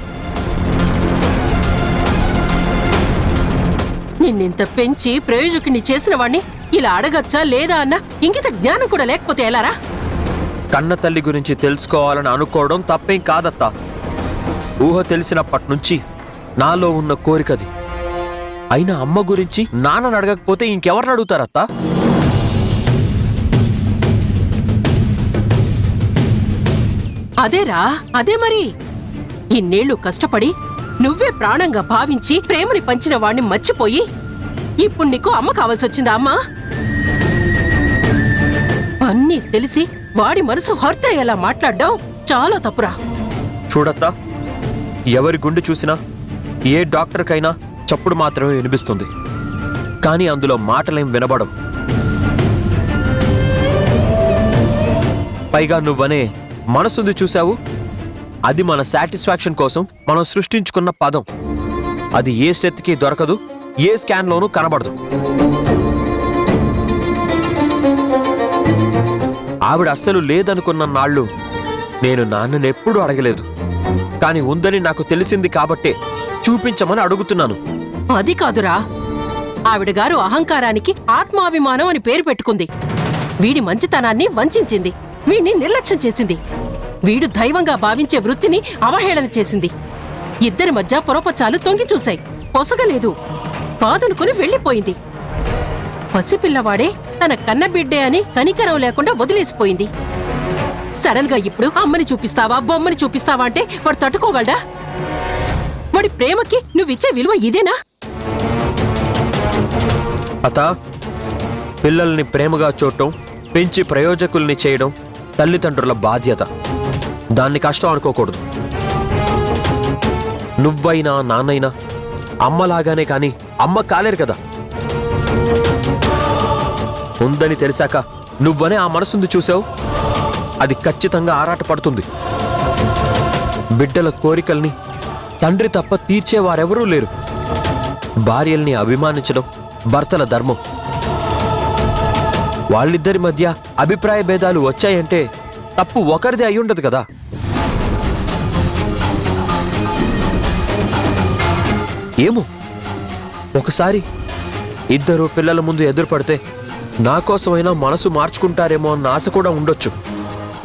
Speaker 10: నిన్నింత పెంచి ప్రయోజకుని చేసిన వాణ్ణి ఇలా అడగచ్చా లేదా అన్న ఇంగిత జ్ఞానం కూడా లేకపోతే ఎలారా?
Speaker 3: కన్న తల్లి గురించి తెలుసుకోవాలని అనుకోవడం తప్పేం కాదత్తా. ఊహ తెలిసినప్పటి నుంచి నాలో ఉన్న కోరికది. అయినా అమ్మ గురించి నాన్నని అడగకపోతే ఇంకెవరిని అడుగుతారత్తా?
Speaker 10: అదేరా, అదే మరి. ఇన్నేళ్లు కష్టపడి నువ్వే ప్రాణంగా భావించి ప్రేమని పంచిన వాణ్ణి మర్చిపోయి ఇప్పుడు నీకు అమ్మ కావాల్సొచ్చిందా? అమ్మా, అన్నీ తెలిసి వాడి మనసు హర్ట్ అయ్యేలా మాట్లాడ్డం చాలా తప్పురా.
Speaker 3: చూడత్తా, ఎవరి గుండె చూసినా ఏ డాక్టర్కైనా చప్పుడు మాత్రమే వినిపిస్తుంది, కానీ అందులో మాటలేం వినబడం. పైగా నువ్వనే మనసుంది చూశావు, అది మన సాటిస్ఫాక్షన్ కోసం మనం సృష్టించుకున్న పదం. అది ఏ స్టెత్కి దొరకదు, ఏ స్కాన్లోనూ కనబడదు. ఆవిడ అస్సలు లేదనుకున్న నాళ్ళు నేను నాన్ననెప్పుడూ అడగలేదు. కాని ఉందని నాకు తెలిసింది కాబట్టే చూపించమని అడుగుతున్నాను.
Speaker 10: అది కాదురా, ఆవిడ గారు అహంకారానికి ఆత్మాభిమానం అని పేరు పెట్టుకుంది. వీడి మంచితనాన్ని వంచింది, వీడిని నిర్లక్ష్యం చేసింది. వీడు దైవంగా భావించే వృత్తిని అవహేళన చేసింది. ఇద్దరి మధ్య పొరపచాలు తొంగి చూశాయి, పొసగలేదు. కాదనుకుని వెళ్లిపోయింది. పసిపిల్లవాడే తన కన్నబిడ్డే అని కనికరం లేకుండా వదిలేసిపోయింది. సడన్ గా ఇప్పుడు అమ్మని చూపిస్తావా, బొమ్మని చూపిస్తావా అంటే వాడు తట్టుకోగలడా? వాడి ప్రేమకి నువ్విచ్చే విలువ ఇదేనా?
Speaker 3: అతా, పిల్లల్ని ప్రేమగా చూడటం, పెంచి ప్రయోజకుల్ని చేయడం తల్లిదండ్రుల బాధ్యత. దాన్ని కష్టం అనుకోకూడదు. నువ్వైనా నాన్నైనా అమ్మలాగానే కాని అమ్మ కాలేరు కదా. ఉందని తెలిసాక నువ్వనే ఆ మనసుంది చూసావు, అది ఖచ్చితంగా ఆరాటపడుతుంది. బిడ్డల కోరికల్ని తండ్రి తప్ప తీర్చేవారెవరూ లేరు. భార్యల్ని అభిమానించడం భర్తల ధర్మం. వాళ్ళిద్దరి మధ్య అభిప్రాయ భేదాలు వచ్చాయంటే తప్పు ఒకరిదే అయ్యుండదు కదా. ఏమో, ఒకసారి ఇద్దరు పిల్లల ముందు ఎదురుపడితే నా కోసమైనా మనసు మార్చుకుంటారేమో అన్న ఆశ కూడా ఉండొచ్చు.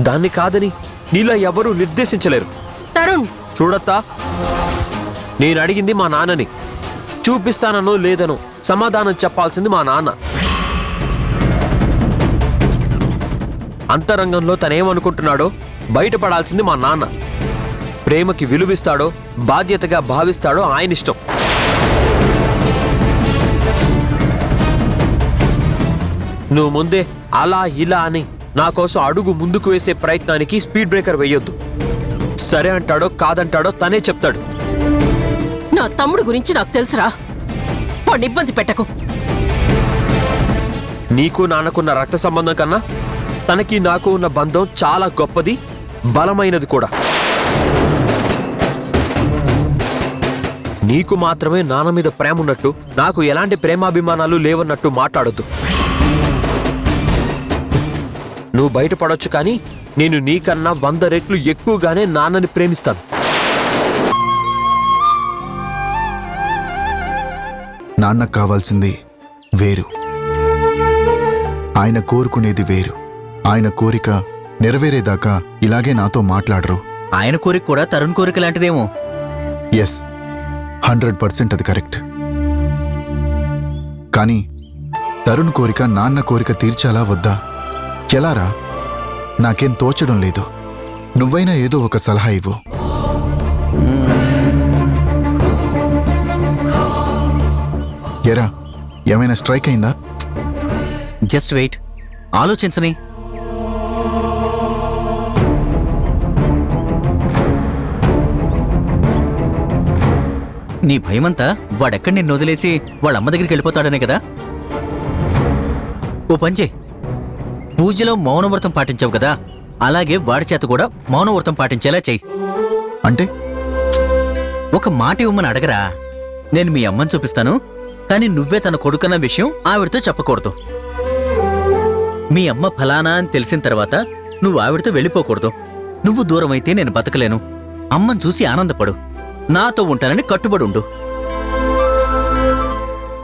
Speaker 3: దాన్ని కాదని నీలా ఎవరూ నిర్దేశించలేరు.
Speaker 10: తరుణ్,
Speaker 3: చూడత్తా, నేను అడిగింది మా నాన్నని. చూపిస్తానో లేదనో సమాధానం చెప్పాల్సింది మా నాన్న. అంతరంగంలో తనేమనుకుంటున్నాడో బయటపడాల్సింది మా నాన్న. ప్రేమకి విలువిస్తాడో బాధ్యతగా భావిస్తాడో ఆయనిష్టం. నువ్వు ముందే అలా ఇలా అని నా కోసం అడుగు ముందుకు వేసే ప్రయత్నానికి స్పీడ్ బ్రేకర్ వేయొద్దు. సరే అంటాడో కాదంటాడో తనే చెప్తాడు.
Speaker 10: నా తమ్ముడు గురించి నాకు తెలుసురా, వాడిని ఇబ్బంది పెట్టకు.
Speaker 3: నీకు నాన్నకున్న రక్త సంబంధం కన్నా తనకి నాకు ఉన్న బంధం చాలా గొప్పది, బలమైనది కూడా. నీకు మాత్రమే నాన్న మీద ప్రేమ ఉన్నట్టు, నాకు ఎలాంటి ప్రేమాభిమానాలు లేవన్నట్టు మాట్లాడొద్దు. నువ్వు బయటపడొచ్చు, కానీ నేను నీకన్నా 100 రెట్లు ఎక్కువగానే నాన్నని ప్రేమిస్తాను.
Speaker 12: నాన్నకు కావాల్సింది వేరు, ఆయన కోరుకునేది వేరు. ఆయన కోరిక నెరవేరేదాకా ఇలాగే నాతో మాట్లాడరు.
Speaker 11: ఆయన కోరిక కూడా తరుణ్ కోరిక లాంటిదేమో.
Speaker 12: ఎస్, 100% అది కరెక్ట్. కానీ తరుణ్ కోరిక నాన్న కోరిక తీర్చాలా వద్దా? ఎలారా? నాకేం తోచడం లేదు. నువ్వైనా ఏదో ఒక సలహా ఇవ్వు. ఎరా, ఏమైనా స్ట్రైక్ అయిందా?
Speaker 11: జస్ట్ వెయిట్, ఆలోచించని. నీ భయమంతా వాడెక్కడ నిన్ను వదిలేసి వాళ్ళ అమ్మ దగ్గరికి వెళ్ళిపోతాడనే కదా. ఓ పంచే, పూజలో మౌనవ్రతం పాటించావు కదా, అలాగే వాడి చేత కూడా మౌనవ్రతం పాటించేలా చెయ్యి.
Speaker 12: అంటే
Speaker 11: ఒక మాట ఇవ్వమని అడగరా. నేను మీ అమ్మని చూపిస్తాను, కానీ నువ్వే తన కొడుకన్న విషయం ఆవిడతో చెప్పకూడదు. మీ అమ్మ ఫలానా అని తెలిసిన తర్వాత నువ్వు ఆవిడతో వెళ్ళిపోకూడదు. నువ్వు దూరం అయితే నేను బతకలేను. అమ్మని చూసి ఆనందపడు, నాతో ఉంటానని కట్టుబడి ఉండు.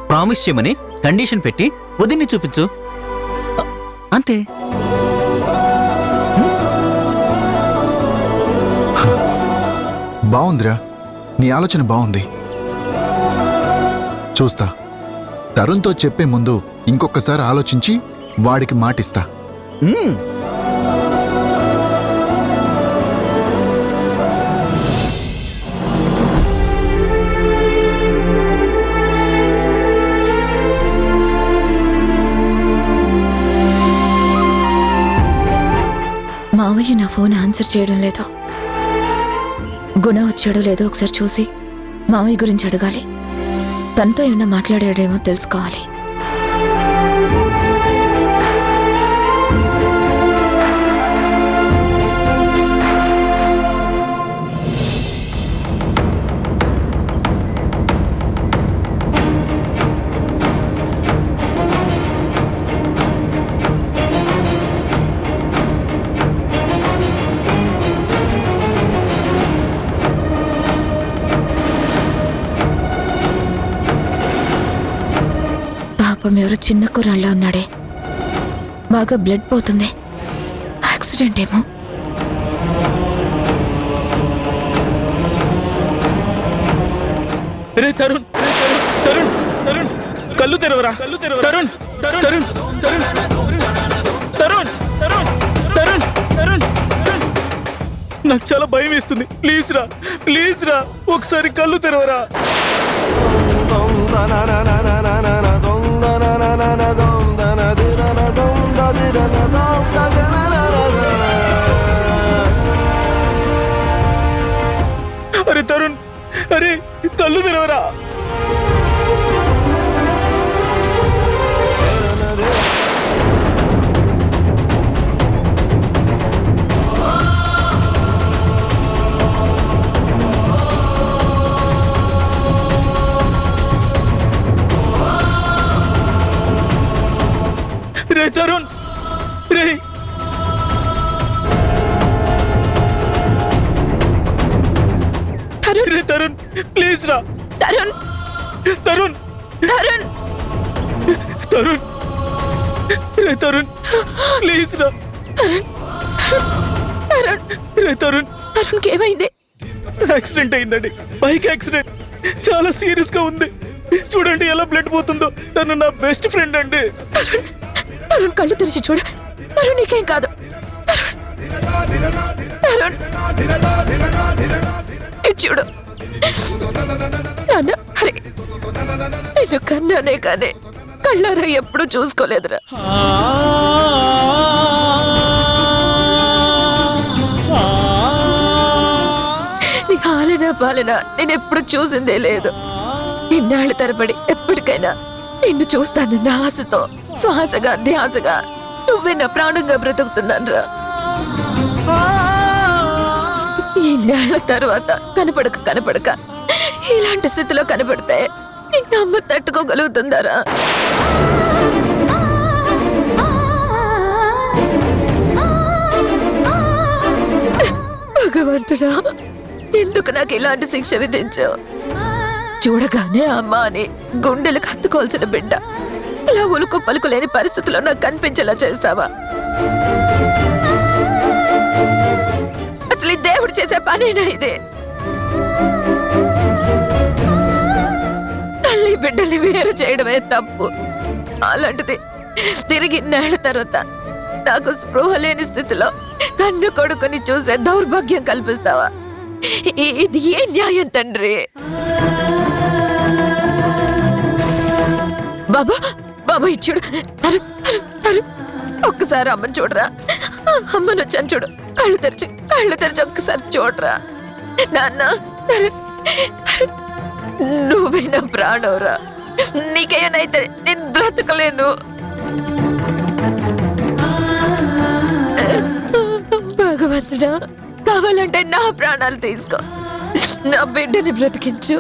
Speaker 11: ప్రామిస్ చేయమని కండిషన్ పెట్టి వదిన్ని చూపించు, అంతే.
Speaker 12: బావుందిరా, నీ ఆలోచన బావుంది. చూస్తా. తరుణ్తో చెప్పే ముందు ఇంకొకసారి ఆలోచించి వాడికి మాటిస్తా.
Speaker 8: మావయ్య నా ఫోన్ ఆన్సర్ చేయడం లేదు. గుణ వచ్చాడో లేదో ఒకసారి చూసి మావయ్య గురించి అడగాలి. తనతో ఏమన్నా మాట్లాడాడేమో తెలుసుకోవాలి. పాపం ఎవరో చిన్న కుర్రాళ్ళ ఉన్నాడే, బాగా బ్లడ్ పోతుంది. యాక్సిడెంట్ ఏమో.
Speaker 13: రే తరుణ్, తరుణ్, తరుణ్, కళ్ళు తెరవరా, తరుణ్, తరుణ్, తరుణ్, తరుణ్, తరుణ్, తరుణ్, తరుణ్, నాకు చాలా భయం వేస్తుంది. ప్లీజ్ రా, ప్లీజ్ రా, ఒకసారి కళ్ళు తెరవరా. అరే తరుణ్, అరే కళ్ళు తెరవరా. రే తరుణ్, రే రే తరుణ్, ప్లీజ్ రా.
Speaker 8: తరుణ్,
Speaker 13: తరుణ్,
Speaker 8: తరుణ్,
Speaker 13: తరుణ్, రే తరుణ్, ప్లీజ్ రా.
Speaker 8: తరుణ్,
Speaker 13: రే తరుణ్,
Speaker 8: తరుణ్కి ఏమైంది?
Speaker 13: యాక్సిడెంట్ అయిందండి, బైక్ యాక్సిడెంట్. చాలా సీరియస్ గా ఉంది. చూడండి ఎలా బ్లడ్ పోతుందో. తను నా బెస్ట్ ఫ్రెండ్ అండి.
Speaker 8: తరుణ్, తరుణ్ కళ్ళు తెరిచి చూడు. తరుణ్ నీకేం కాదు. తరుణ్, ఇటు చూడు. నాన్న, అరే నిన్ను కన్నానే కానీ కళ్ళారా ఎప్పుడు చూసుకోలేదురా. నీ ఆలన పాలన నేనెప్పుడు చూసిందే లేదు. ఇన్నాళ్ళ తరబడి ఎప్పటికైనా నిన్ను చూస్తానన్న ఆశతో శ్వాసగా ధ్యాసగా నువ్వే నా ప్రాణంగా బ్రతుకుతున్నాను రా. ఇన్నాళ్ళ తర్వాత కనపడక ఇలాంటి స్థితిలో కనపడితే అమ్మ తట్టుకోగలుగుతుందారా? భగవంతుడా, ఎందుకు నాకు ఇలాంటి శిక్ష విధించావు? చూడగానే అమ్మ అని గుండెలకు హత్తుకోవాల్సిన బిడ్డ ఇలా ఉలుకు పలుకు లేని పరిస్థితిలో నాకు కనిపించేలా చేస్తావా? అసలు ఈ దేవుడు చేసే పనేనా ఇదే? తల్లి బిడ్డల్ని వేరు చేయడమే తప్పు. అలాంటిది తిరిగి నేళ్ల తర్వాత నాకు స్పృహ లేని స్థితిలో కన్ను కొడుకుని చూసే దౌర్భాగ్యం కల్పిస్తావా? ఇది ఏ న్యాయం తండ్రి? బాబా బాబా ఇచ్చుడు ఒక్కసారి అమ్మని చూడరా. అమ్మను వచ్చాను చూడు. కళ్ళు తెరిచి ఒక్కసారి చూడరా నాన్న. నువ్వే నా ప్రాణంరా. నీకేమైతే నేను బ్రతకలేను. భగవంతుడా, కావాలంటే నా ప్రాణాలు తీసుకో, నా బిడ్డని బ్రతికించు.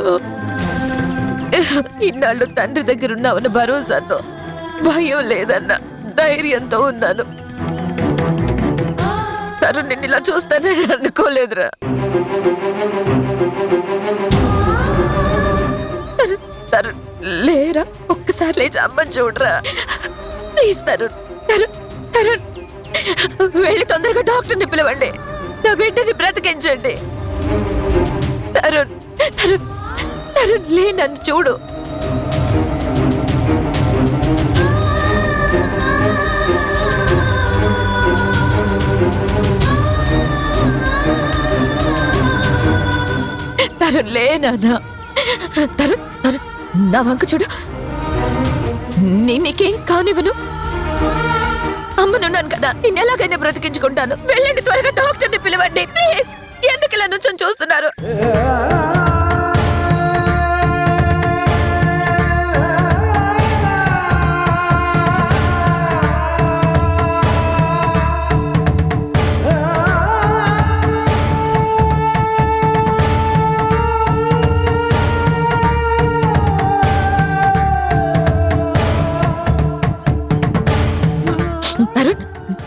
Speaker 8: ఇన్నాళ్ళు తండ్రి దగ్గర ఉన్నావన్న భరోసాతో, భయం లేదన్న ధైర్యంతో ఉన్నాను. తరుణ్ నిన్ను ఇలా చూస్తానని అనుకోలేదురా. తరుణ్ లేరా, ఒక్కసారి లేచి అమ్మని చూడరా ప్లీజ్. తరుణ్ తరుణ్ తరుణ్ వెళ్ళి తొందరగా డాక్టర్ని పిలవండి. నా బిడ్డని బ్రతికించండి. తరుణ్ తరుణ్ తరుణ్ లే, నన్ను చూడు. తరుణ్ లే నాన్న. తరుణ్ తరుణ్ నా వంక చూడు. నీకేం కానివ్వను. అమ్మనున్నాను కదా, నిన్ను ఎలాగైనా బ్రతికించుకుంటాను. వెళ్ళండి, త్వరగా డాక్టర్ని పిలవండి ప్లీజ్. ఎందుకు ఇలా నుంచొని చూస్తున్నారు?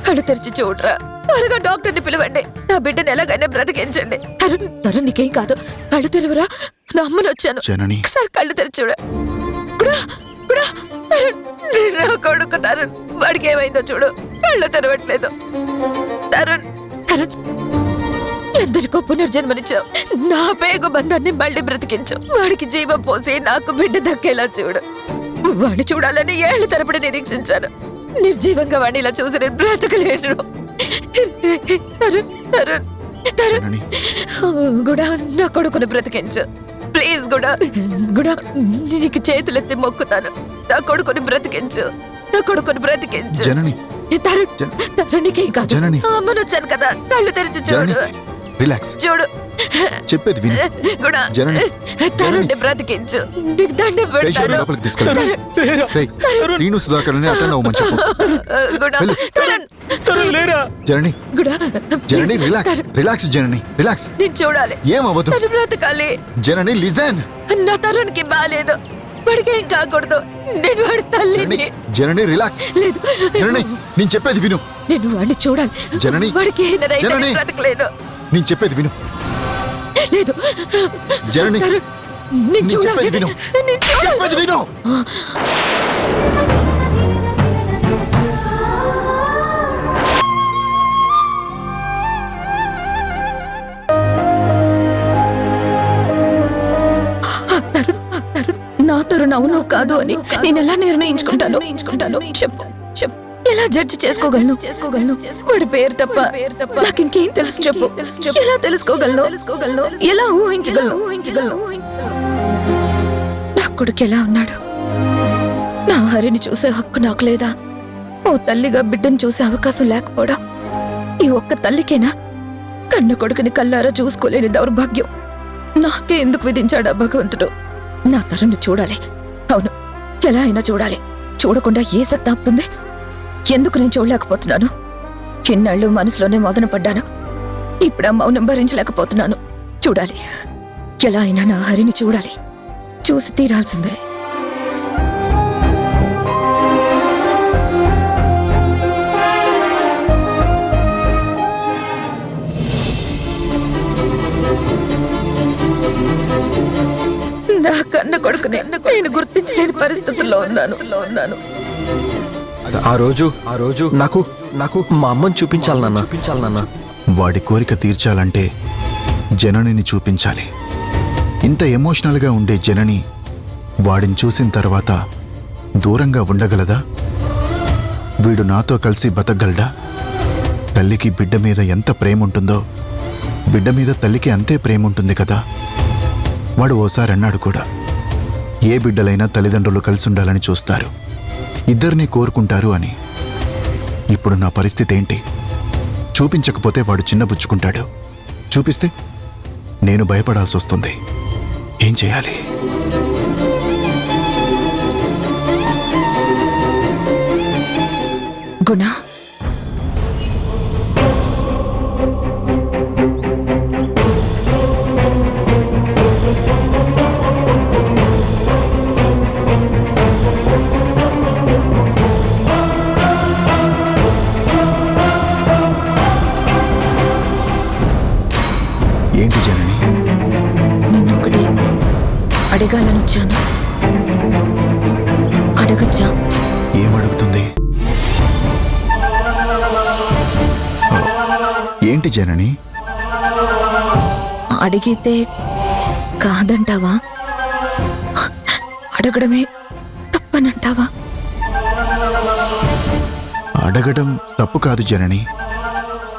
Speaker 8: కళ్ళు తెరిచి చూడరా, త్వరగా డాక్టర్ని పిలవండి. నా బిడ్డను ఎలాగైనా బ్రతికించండి. తరుణ్ తరుణ్ నీకేం కాదు. కళ్ళు తెరవరా, నా అమ్మని వచ్చాను. ఒకసారి కళ్ళు తెరిచి చూడ. నా కొడుకు తరుణ్, వాడికి ఏమైందో చూడు. కళ్ళు తెరవట్లేదు. తరుణ్ తరుణ్ ఎందరికో పునర్జన్మనిచ్చావు. నా పేగు బంధాన్ని మళ్ళీ బ్రతికించు. వాడికి జీవం పోసి నాకు బిడ్డ దక్కేలా చూడు. వాడిని చూడాలని ఏళ్ల తరబడి నిరీక్షించాను. నిర్జీవంగా వాడిని ఇలా చూసి నేను బ్రతకలేను. తరుణ్ తరుణ్ తరుణ్ గుడా, నా కొడుకుని బ్రతికించు ప్లీజ్. గుడా గుడా నీకు చేతులెత్తి మొక్కుతాను. నా కొడుకుని బ్రతికించు, నా కొడుకుని బ్రతికించు. తరుణ్ తరుణ్ నీకేం కాదు. అమ్మను వచ్చాను కదా, కళ్ళు తెరిచి చూడు.
Speaker 12: రిలాక్స్,
Speaker 8: చూడు
Speaker 12: చెప్పేది విను.
Speaker 8: గుడా తరుణ్ని బ్రతికించు. నీకు దండం పెడతాను.
Speaker 12: శ్రీను సుధాకర్ని అటెండ్ అవ్వమని చెప్పు.
Speaker 8: గుడా తరుణ్
Speaker 13: తరుణ్ లేరా.
Speaker 12: జనని
Speaker 8: గుడా
Speaker 12: జనని రిలాక్స్, రిలాక్స్ జనని రిలాక్స్.
Speaker 8: నేను చూడాలి.
Speaker 12: ఏమవ్వదు.
Speaker 8: తను బ్రతకాలి.
Speaker 12: జనని లిజన్.
Speaker 8: నా తరుణ్కి బాలేదు. వాడికి ఏం కాకూడదు. నేను వాడి తల్లిని.
Speaker 12: జనని రిలాక్స్.
Speaker 8: లేదు
Speaker 12: జనని, నేను చెప్పేది విను.
Speaker 8: నేను వాడిని చూడాలి.
Speaker 12: జనని,
Speaker 8: వాడికి ఏదైనా బ్రతకలేను.
Speaker 12: నేను చెప్పేది విను.
Speaker 8: లేదు
Speaker 12: జనని,
Speaker 8: నేను
Speaker 12: చెప్పేది విను. చెప్పేది విను.
Speaker 8: నా తరుణ్ అవునో కాదు అని నేను ఎలా నిర్ణయించుకుంటాను? చెప్పు చెప్పు, ఎలా జడ్జి చేసుకోగలను? వాడి పేరు తప్ప నాకు ఇంకేం తెలుసు? చెప్పు, ఎలా తెలుసుకోగలను? ఎలా ఊహించగలను? నా కొడుకు ఎలా ఉన్నాడు? నా హరిని చూసే హక్కు నాకు లేదా? ఓ తల్లిగా బిడ్డను చూసే అవకాశం లేకపోవడం ఈ ఒక్క తల్లికేనా? కన్న కొడుకుని కల్లారా చూసుకోలేని దౌర్భాగ్యం నాకే ఎందుకు విధించాడా భగవంతుడు? నా తరుణ్ణి చూడాలి. అవును, ఎలా అయినా చూడాలి. చూడకుండా ఏ శక్తి ఆపుతుంది? ఎందుకు నేను చూడలేకపోతున్నాను? చిన్నాళ్ళు మనసులోనే మదన పడ్డాను. ఇప్పుడు ఆ మౌనం భరించలేకపోతున్నాను. చూడాలి, ఎలా అయినా నా హరిని చూడాలి. చూసి తీరాల్సిందే. నా కన్న కొడుకుని నేను గుర్తించలేని పరిస్థితుల్లో ఉన్నాను.
Speaker 3: ఆ రోజు నాకు మా అమ్మని చూపించాలి నాన్న.
Speaker 12: వాడి కోరిక తీర్చాలంటే జననిని చూపించాలి. ఇంత ఎమోషనల్గా ఉండే జనని వాడిని చూసిన తర్వాత దూరంగా ఉండగలదా? వీడు నాతో కలిసి బతకగలడా? తల్లికి బిడ్డ మీద ఎంత ప్రేమ ఉంటుందో బిడ్డ మీద తల్లికి అంతే ప్రేమ ఉంటుంది కదా. వాడు ఓసారి అన్నాడు కూడా, ఏ బిడ్డలైనా తల్లిదండ్రులు కలిసి ఉండాలని చూస్తారు, ఇద్దరినీ కోరుకుంటారు అని. ఇప్పుడు నా పరిస్థితి ఏంటి? చూపించకపోతే వాడు చిన్నబుచ్చుకుంటాడు, చూపిస్తే నేను భయపడాల్సి వస్తుంది. ఏం చేయాలి?
Speaker 8: గుణ,
Speaker 12: ఏంటి జనని?
Speaker 8: నిన్నొకటి అడగాలని వచ్చాను. అడగచ్చా?
Speaker 12: ఏమడుగుతుంది? ఏంటి జనని?
Speaker 8: అడిగితే కాదంటావా? అడగడమే తప్పనంటావా?
Speaker 12: అడగడం తప్పు కాదు జనని.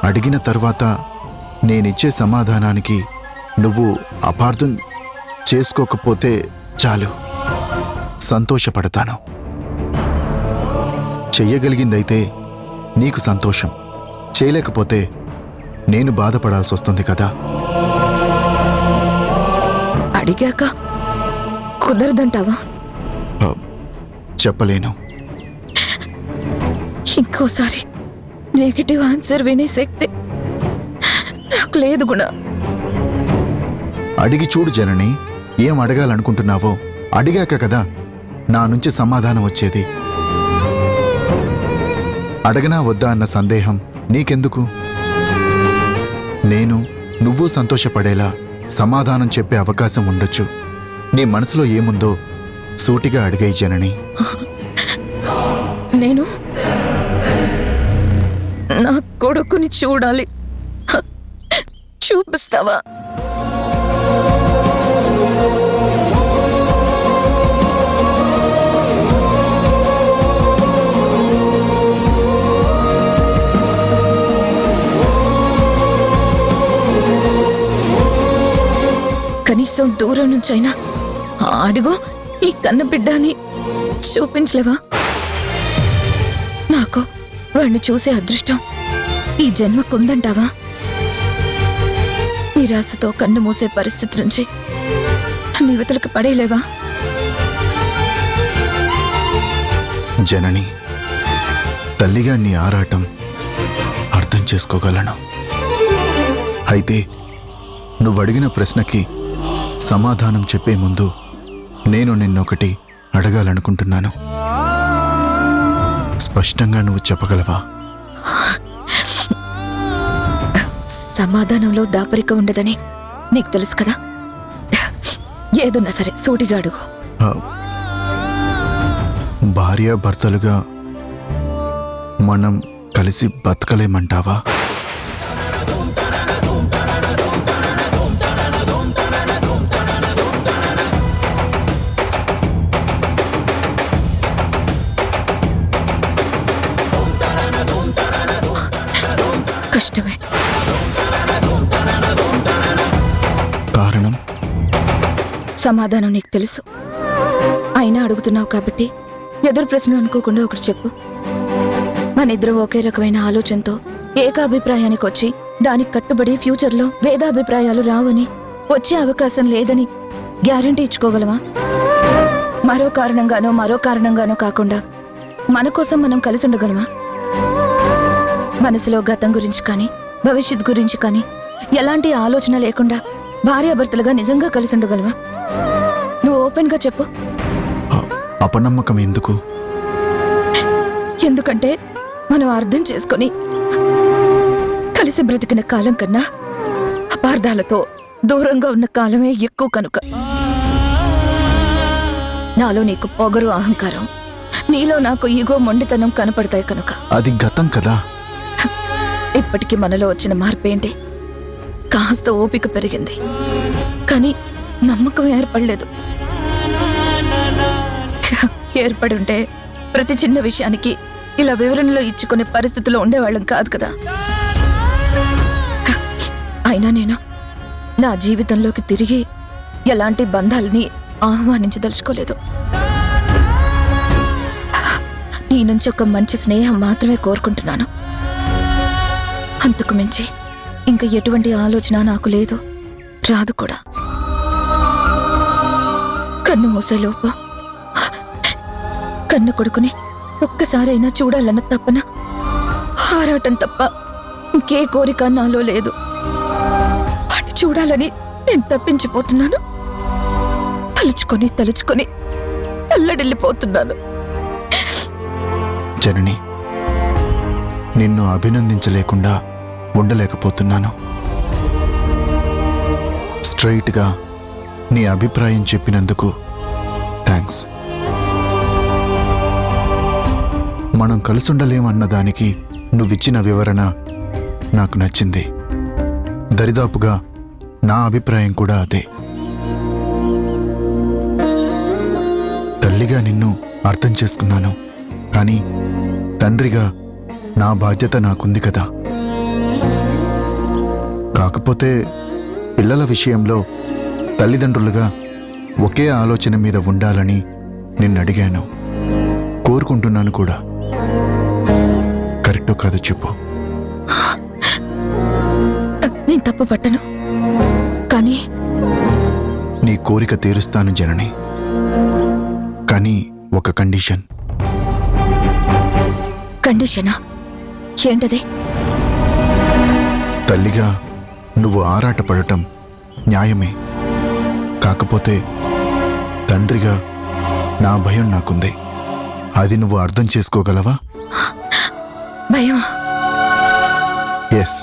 Speaker 12: అడిగిన తర్వాత నేనిచ్చే సమాధానానికి నువ్వు అపార్థం చేసుకోకపోతే చాలు, సంతోషపడతాను. చెయ్యగలిగిందైతే నీకు సంతోషం, చేయలేకపోతే నేను బాధపడాల్సి వస్తుంది కదా.
Speaker 8: అడిగాక కుదరదంటావా?
Speaker 12: చెప్పలేను.
Speaker 8: ఇంకోసారి నెగిటివ్ ఆన్సర్ వినే శక్తి నాకు లేదు గుణ.
Speaker 12: అడిగి చూడు జనని. ఏం అడగాలనుకుంటున్నావో అడిగాక కదా నా నుంచి సమాధానం వచ్చేది. అడగనా వద్దా అన్న సందేహం నీకెందుకు? నువ్వు సంతోషపడేలా సమాధానం చెప్పే అవకాశం ఉండొచ్చు. నీ మనసులో ఏముందో సూటిగా అడిగాయి జనని.
Speaker 8: నేను నా కొడుకుని చూడాలి, చూపిస్తావా? కనీసం దూరం నుంచైనా అడుగు, ఈ కన్న బిడ్డని చూపించలేవా? నాకు వాడిని చూసే అదృష్టం ఈ జన్మకుందంటావా? నిరాశతో కన్ను మూసే పరిస్థితి నుంచి నివతలకు పడేయలేవా?
Speaker 12: జనని, తల్లిగా నీ ఆరాటం అర్థం చేసుకోగలను. అయితే నువ్వడిగిన ప్రశ్నకి సమాధానం చెప్పే ముందు నేను నిన్నొకటి అడగాలనుకుంటున్నాను. స్పష్టంగా నువ్వు చెప్పగలవా?
Speaker 8: సమాధానంలో దాపరిక ఉండదని నీకు తెలుసు కదా. ఏదున్నా సరే సూటిగా అడుగు.
Speaker 12: భార్యాభర్తలుగా మనం కలిసి బతకలేమంటావా?
Speaker 8: కష్టమే.
Speaker 12: కారణం?
Speaker 8: సమాధానం నీకు తెలుసు, అయినా అడుగుతున్నావు కాబట్టి ఎదురు ప్రశ్న అనుకోకుండా ఒకటి చెప్పు. మన ఇద్దరు ఒకే రకమైన ఆలోచనతో ఏకాభిప్రాయానికి వచ్చి దానికి కట్టుబడి ఫ్యూచర్లో భేదాభిప్రాయాలు రావని, వచ్చే అవకాశం లేదని గ్యారంటీ ఇచ్చుకోగలమా? మరో కారణంగానో కాకుండా మన కోసం మనం కలిసి ఉండగలమా? మనసులో గతం గురించి కానీ భవిష్యత్ గురించి కానీ ఎలాంటి ఆలోచన లేకుండా భార్యాభర్తలుగా నిజంగా కలిసి ఉండగలవా? నువ్వు ఓపెన్ గా చెప్పు.
Speaker 12: అపనమ్మకం ఎందుకు?
Speaker 8: ఎందుకంటే మనం అర్థం చేసుకొని కలిసి బ్రతికిన కాలం కన్నా అపార్థాలతో దూరంగా ఉన్న కాలమే ఎక్కువ కనుక. నాలో నీకు పొగరు అహంకారం, నీలో నాకు ఈగో మొండితనం కనపడతాయి కనుక.
Speaker 12: అది గతం కదా.
Speaker 8: ఇప్పటికీ మనలో వచ్చిన మార్పేంటి? కాస్త ఓపిక పెరిగింది, కానీ నమ్మకం ఏర్పడలేదు. ఏర్పడి ఉంటే ప్రతి చిన్న విషయానికి ఇలా వివరణలో ఇచ్చుకునే పరిస్థితిలో ఉండేవాళ్ళం కాదు కదా. అయినా నేను నా జీవితంలోకి తిరిగి ఎలాంటి బంధాలని ఆహ్వానించదలుచుకోలేదు. నీ నుంచి ఒక మంచి స్నేహం మాత్రమే కోరుకుంటున్నాను. అంతకు మించి ఇంకా ఎటువంటి ఆలోచన నాకు లేదు, రాదు కూడా. కన్ను మూసేలోపు కన్ను కొడుకుని ఒక్కసారైనా చూడాలన్న తప్పన ఆరాటం తప్ప ఇంకే కోరిక నాలో లేదు. వాణ్ణి చూడాలని నేను తప్పించిపోతున్నాను. తలుచుకొని తలుచుకొని తల్లడిల్లిపోతున్నాను.
Speaker 12: జనని, నిన్ను అభినందించలేకుండా ఉండలేకపోతున్నాను. స్ట్రైట్గా నీ అభిప్రాయం చెప్పినందుకు థ్యాంక్స్. మనం కలిసుండలేమన్న దానికి నువ్విచ్చిన వివరణ నాకు నచ్చింది. దరిదాపుగా నా అభిప్రాయం కూడా అదే. తల్లిగా నిన్ను అర్థం చేసుకున్నాను, కానీ తండ్రిగా నా బాధ్యత నాకుంది కదా. కాకపోతే పిల్లల విషయంలో తల్లిదండ్రులుగా ఒకే ఆలోచన మీద ఉండాలని నిన్ను అడిగాను, కోరుకుంటున్నాను కూడా. కరెక్టో కాదో చెప్పు.
Speaker 8: నేను తప్పు పట్టను, కానీ
Speaker 12: నీ కోరిక తీరుస్తాను జనని. కానీ ఒక కండిషన్.
Speaker 8: కండిషనా? ఏంటది?
Speaker 12: తల్లిగా నువ్వు ఆరాటపడటం న్యాయమే. కాకపోతే తండ్రిగా నా భయం నాకుంది. అది నువ్వు అర్థం చేసుకోగలవా?
Speaker 8: భయం?
Speaker 12: ఎస్.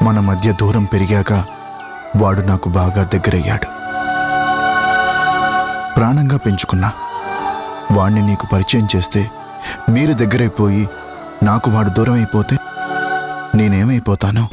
Speaker 12: మన మధ్య దూరం పెరిగాక వాడు నాకు బాగా దగ్గరయ్యాడు. ప్రాణంగా పెంచుకున్నా. వాణ్ణి నీకు పరిచయం చేస్తే మీరు దగ్గరైపోయి నాకు వాడు దూరం అయిపోతే నేనేమైపోతాను?